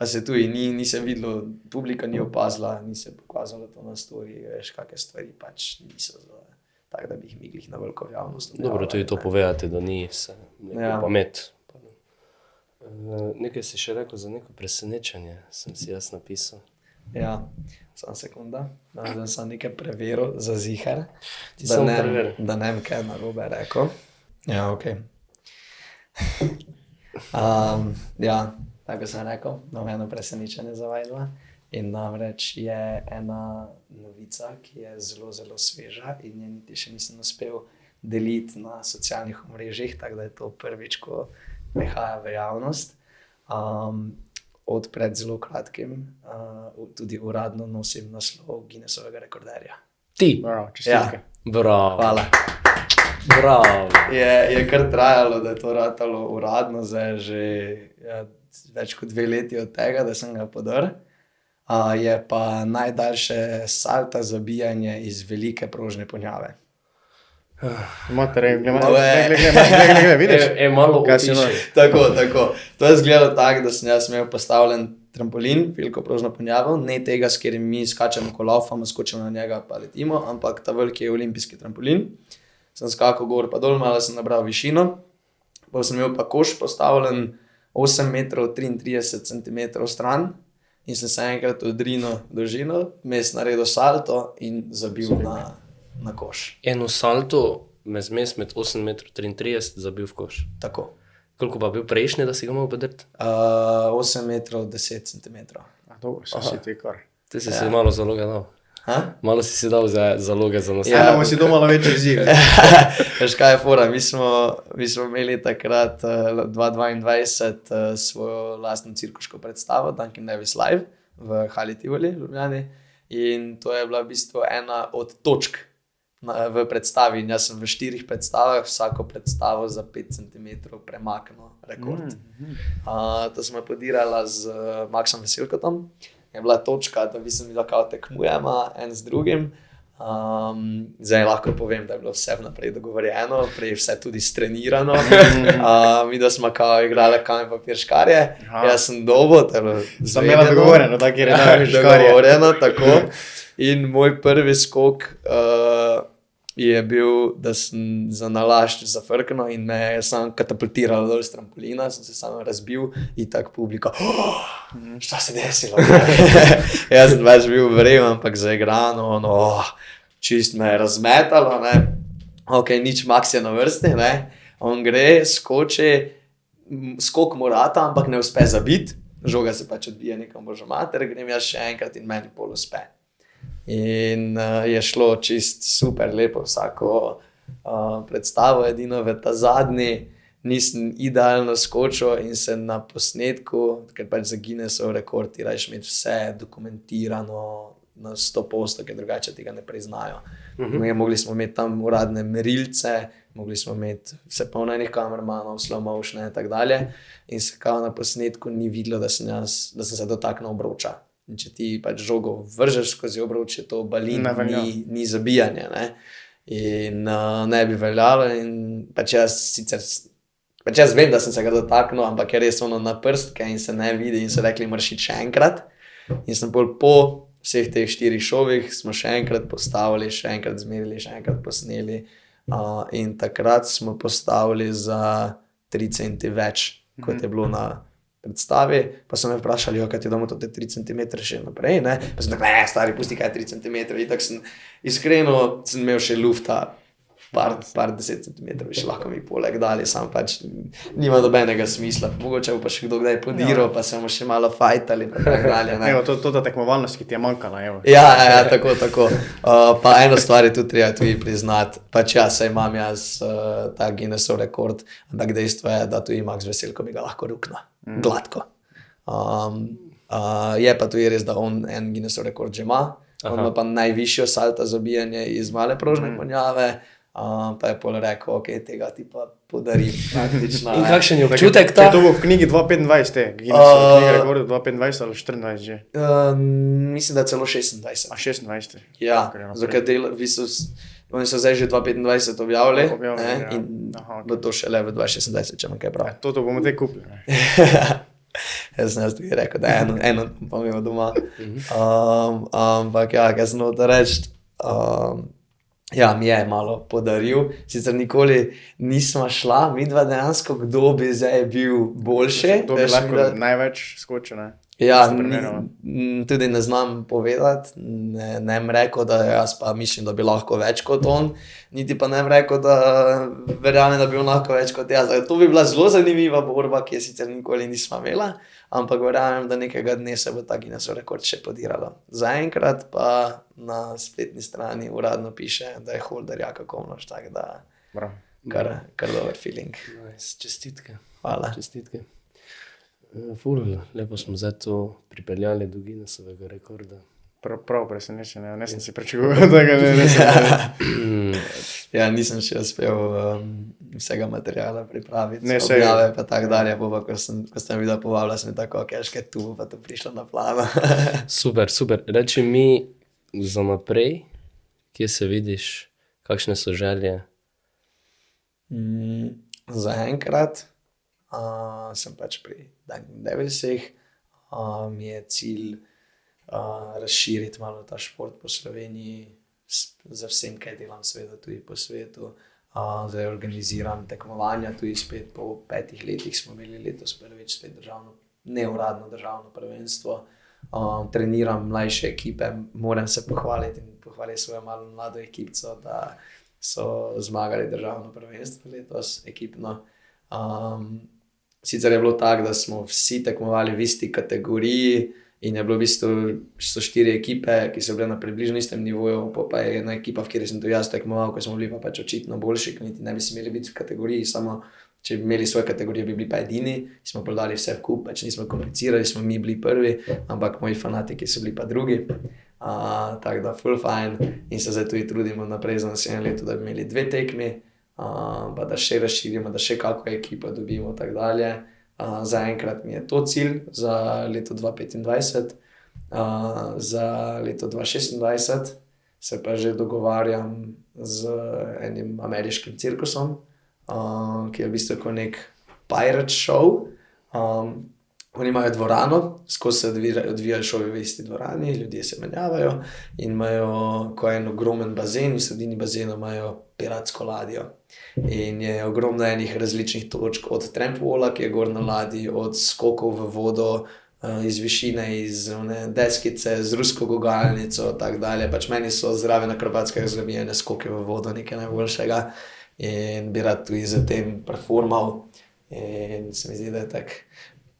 Pa se tudi ni se videlo, publika ni opazila, ni se pokazalo to na story, veš, kakve stvari pač niso zelo. Tako da bi jih miglih na veliko javnost. Dobro, tudi to povedate, da ni vse neko pamet. Nekaj si še rekel za neko presenečenje, sem si jaz napisal. Ja, samo sekunda, da sem nekaj preveril za zihar, da ne vem, kaj narobe rekel. Ja, okej. Ja, tako sem rekel, imam eno presenečenje za vajdva. In namreč je ena novica, ki je zelo, zelo sveža in je niti še nisem uspel deliti na socialnih omrežjih, tako da je to prvič, ko prihaja v javnost. Od pred zelo kratkim tudi uradno nosim naslov Guinnessovega rekorderja. Ti? Bravo, čestitke. Bravo. Hvala. Bravo. Je kar trajalo, da je to ratalo uradno, zdaj že več kot 2 leti od tega, da sem ga podrl. Je pa najdaljše salta zabijanje iz velike prožne ponjave. Matere, glej, vidiš? Malo Kaj si opiši. Tako. To je izgledalo tako, da sem jaz imel postavljen trampolin, veliko prožno ponjavo, ne tega, s katerim mi skačemo, ko laufamo, skočimo na njega pa letimo, ampak ta veliki je olimpijski trampolin. Sem skakal gor pa dol, malo sem nabral višino, pa sem imel pa koš postavljen 8 metrov 33 centimetrov stran. In sem se enkrat odrinil dolžino, mes naredil salto in zabil na koš. Eno salto med 8,33 m zabil v koš. Tako. Koliko pa bil prejšnji, da si ga mogel podrti? 8 metrov 10 centimetrov. Dobro, so si ti kar. Ti si si malo zaloge dal. Malo si si dal za zaloge za naslednje. Ja, bomo si doma malo večji izziv. Veš kaj je fora, mi smo imeli takrat 2022 svojo lastno cirkuško predstavo, Duncan Davis Live v Hali Tivoli, Ljubljani. In to je bila v bistvu ena od točk v predstavi. In jaz sem v 4 predstavah, vsako predstavo za 5 cm premaknil rekord. To smo podirala z Maxom Veselkotom. Je bila točka, da mislim, da kao tekmujemo en z drugim. Zdaj lahko povem, da je bilo vse vnaprej dogovorjeno, prej vse tudi strenirano. Mi, da smo kao igrali kamen papir škarje, jaz sem dobo, to je bilo Sem imela dogovorjeno, tako je dogovorjeno, tako. In moj prvi skok je bil, da sem za nalašč zafrknil in me je sam katapultiral dol s trampolina, sem se samo razbil in tako publika, šta se desilo? Jaz sem več bil vremen, ampak zaigrano, čist me je razmetalo, ne. Ok, nič, Max je na vrsti, ne. On gre, skoči, skok morata, ampak ne uspe zabiti, žoga se pač odbije nekam božo mater, grem jaz še enkrat in meni pol uspe. In je šlo čist super lepo vsako predstavo, edino v ta zadnji nisem idealno skočil in se na posnetku, ker pač za Guinnessov rekord ti rajš imeti vse dokumentirano na 100%, ker drugače tega ne priznajo. Mogli smo imeti tam uradne merilce, mogli smo imeti vse polno enih kamermanov, slow motion in tako dalje in se kao na posnetku ni videlo, da sem se dotaknil obroča. In če ti pač žogo vržeš skozi obroč, je to balin, ni zabijanje, ne. In ne bi veljalo in pač jaz vem, da sem se ga dotaknil, ampak je res ono na prstke in se ne vidi in so rekli, moraš iti še enkrat. In sem bolj po vseh teh 4 šovih smo še enkrat postavili, še enkrat zmerili, še enkrat posneli in takrat smo postavili za 3 centi več, kot je bilo na predstavi, pa so me vprašali, kaj ti damo to te 3 cm še naprej, ne? Pa sem tako, stari, pusti kaj 3 cm, in tako sem iskreno imel še lufta, par 10 cm, še lahko mi poleg dali, sam pač nima dobenega smisla, mogoče bo pa še kdo kdaj podiral, pa se bomo še malo fajtali, pa tako dalje, ne? Evo, to ta tekmovalnost, ki ti je manjkala, evo. Ja, tako. Pa eno stvar je tudi treba tudi priznati, pač saj imam jaz ta Guinnessov rekord, ampak dejstvo je, da tudi Max Veselko bi ga lahko ruknil, gladko. Je pa tudi res, da on en Guinnessov rekord že ima, on ima pa najvišjo salta za bijanje iz male prožne ponjave, pa je pol rekel, ok, tega ti pa podarim praktično. In kakšen je občutek ta? To bo v knjigi 2.25, Guinnessov knjiga rekordov 2.25 ali 24 že? Mislim, da celo 26. A 26. Ja, zakaj oni so zdaj že 2.25 objavili, in bo to šele v 2.26, če imam kaj prav. To bomo te kupili, ne? Jaz sem tudi rekel, da eno pa imamo doma. Ampak kaj sem hotel reči, mi je malo podaril, sicer nikoli nismo šla, midva dejansko, kdo bi zdaj bil boljši. Kdo bi lahko največ skočil, ne? Ja, tudi ne znam povedati, ne bom rekel, da jaz pa mislim, da bi lahko več kot on, niti pa ne bom rekel, da verjamem, da bi on lahko več kot jaz. To bi bila zelo zanimiva borba, ki je sicer nikoli nismo imela, ampak verjamem, da nekega dne se bo ta Guinnessov rekord še podiralo. Zaenkrat pa na spletni strani uradno piše, da je holder Jaka Komloš, tako da kar dober feeling. Nice, čestitke. Hvala. Čestitke. Ful, lepo smo zdaj to pripeljali do Guinnessovega rekorda. Prav presenečen, ne sem si pričakoval tega, ne. Ja, nisem še uspel vsega materiala pripraviti, objave pa tako dalje, ko sem videl povabila, sem tako, kaj tu pa to prišlo na plano. Super. Reči mi za naprej, kje se vidiš, kakšne so želje? Zaenkrat sem pač pri Dunkin' Devilsih, mi je cilj razširiti malo ta šport po Sloveniji, za vsem, kaj delam seveda tudi po svetu. Zdaj organiziram tekmovanja, tudi spet po 5 letih smo imeli letos prvič spet neuradno državno prvenstvo. Treniram mlajše ekipe, moram se pohvaliti in pohvaliti svojo malo mlado ekipco, da so zmagali državno prvenstvo letos ekipno. Sicer je bilo tako, da smo vsi tekmovali v isti kategoriji in je bilo v bistvu 4 ekipe, ki so bile na približno istem nivoju, pa je ena ekipa, v kateri sem tudi jaz tekmoval, ko smo bili pa pač očitno boljši, niti ne bi smeli biti v kategoriji, samo če bi imeli svojo kategorijo, bi bili pa edini, smo podali vse v kup, pač nismo komplicirali, smo mi bili prvi, ampak moji fanatiki so bili pa drugi. Tako da full fine in se zdaj tudi trudimo naprej za naslednje leto, da bi imeli 2 tekmi, pa da še razširimo, da še kako ekipo dobimo in tako dalje. Zaenkrat mi je to cilj za leto 2025, za leto 2026 se pa že dogovarjam z enim ameriškim cirkusom, ki je v bistvu kot nek pirate show. Oni imajo dvorano, skozi se odvijajo šovi v isti dvorani, ljudje se menjavajo in imajo ko en ogromen bazen, v sredini bazena imajo piratsko ladjo. In je ogromno enih različnih točk, od trampwola, ki je gor na ladji, od skokov v vodo, iz višine, iz deskice, z rusko gugalnico, tak dalje. Pač meni so zraven akrobatskega zabijanja skoke v vodo nekaj najboljšega in bi rad tudi za tem performal. In se mi zdi, da je tak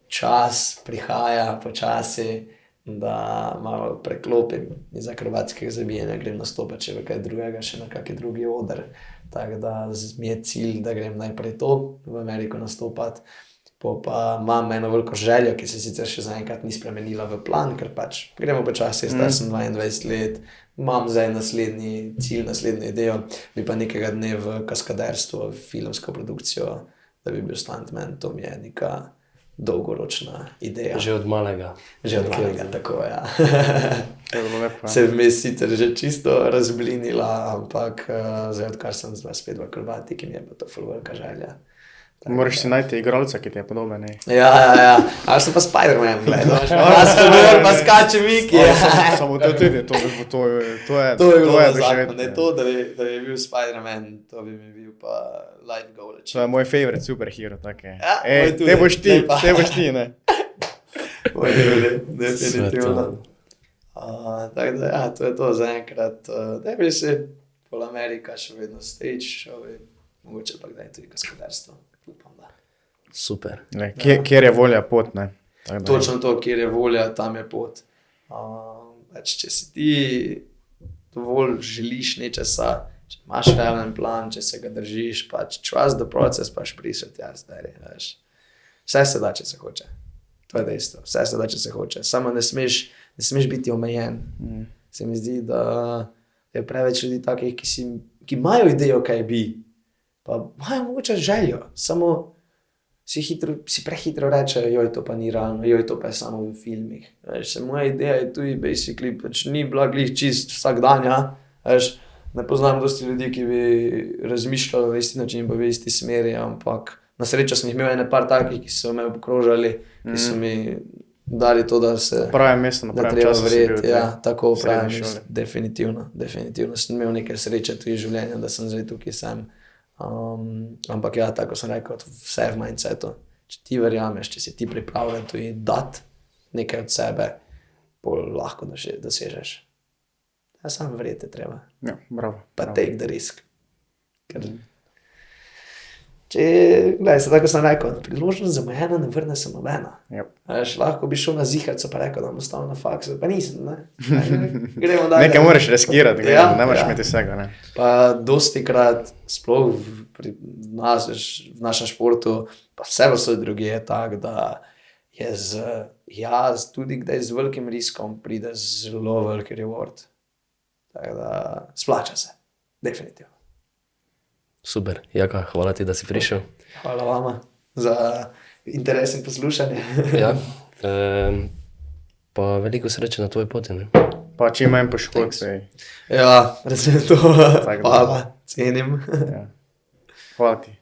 čas prihaja počasi, da malo preklopim iz akrobatskega zabijanja, grem nastopati še v kaj drugega, še na kakšen drugi oder. Tako da mi je cilj, da grem najprej to v Ameriko nastopati. Pa imam eno veliko željo, ki se sicer še zaenkrat ni spremenila v plan, ker pač gremo počasi, star sem 22 let, imam zdaj naslednji cilj, naslednjo idejo, bi pa nekega dne v kaskaderstvo, v filmsko produkcijo, da bi bil stuntman, to mi je neka dolgoročna ideja. Že od malega. Že od malega, tako, ja. Se vmes sicer že čisto razblinila, ampak zdaj, odkar sem spet v akrobatiki, mi je pa to ful velika želja. Moraš si najti igralca, ki ti je podoben. Ja. Ali sem pa Spider-Man gledal. Pa skače Miki. Samo to tudi, to je bilo zakon. To, da bi bil Spider-Man, to bi mi bil pa life goal. To je moj favorite superhero. Ja, te boš ti, ne? Moj ljudi, definitivno. Tako da, ja, to je to zaenkrat. Da bi si pol Amerika še vedno stage show, mogoče pa kdaj tudi kaskaderstvo. Super. Kjer je volja pot, ne? Točno to, kjer je volja, tam je pot. Če si ti dovolj želiš nečesa, če imaš realen plan, če se ga držiš, pač trust the process, pač prisot, ja, zdaj, veš. Vse se da, če se hoče. To je dejstvo. Vse se da, če se hoče. Samo ne smeš biti omejen. Se mi zdi, da je preveč ljudi takih, ki imajo idejo, kaj bi, pa imajo mogoče željo, samo si prehitro rečejo, joj, to pa ni realno, joj, to pa je samo v filmih. Veš, moja ideja je tudi, basically, pač ni bila glih čist vsak dan, ja. Veš, ne poznam dosti ljudi, ki bi razmišljali v isti način, pa v isti smeri, ampak na srečo sem jih imel ene par takih, ki so me obkrožali, ki so mi dali to, da se pravim mesto, na pravim času verjeti. Ja, tako pravim mesto, definitivno. Sem imel nekaj sreče tudi v življenju, da sem zdaj tukaj sem. Ampak ja, tako sem rekel, vse v mindsetu. Če ti verjameš, če si ti pripravljen tudi dati nekaj od sebe, bolj lahko dosežeš. Ja, samo verjeti treba. Ja, bravo. Pa take the risk. Gledaj, tako sem rekel, priložnost zamujena, ne vrne se nobena. Yep. Lahko bi šel na ziharco pa rekel, da bom ostal na faksu, pa nisem, ne. Gremo dalje. Nekaj moraš riskirati, ne moraš imeti vsega, ne. Pa dostikrat, sploh v našem športu, pa vse vse druge je tak, da je tudi kdaj z velikim riskom pride zelo veliki reward. Tako da splača se, definitivno. Super, Jaka, hvala ti, da si prišel. Hvala vama za interes in poslušanje. Ja, pa veliko sreče na tvoji poti, ne? Pa čim manj poškodb. Ja, recimo to. Hvala, cenim. Ja. Hvala ti.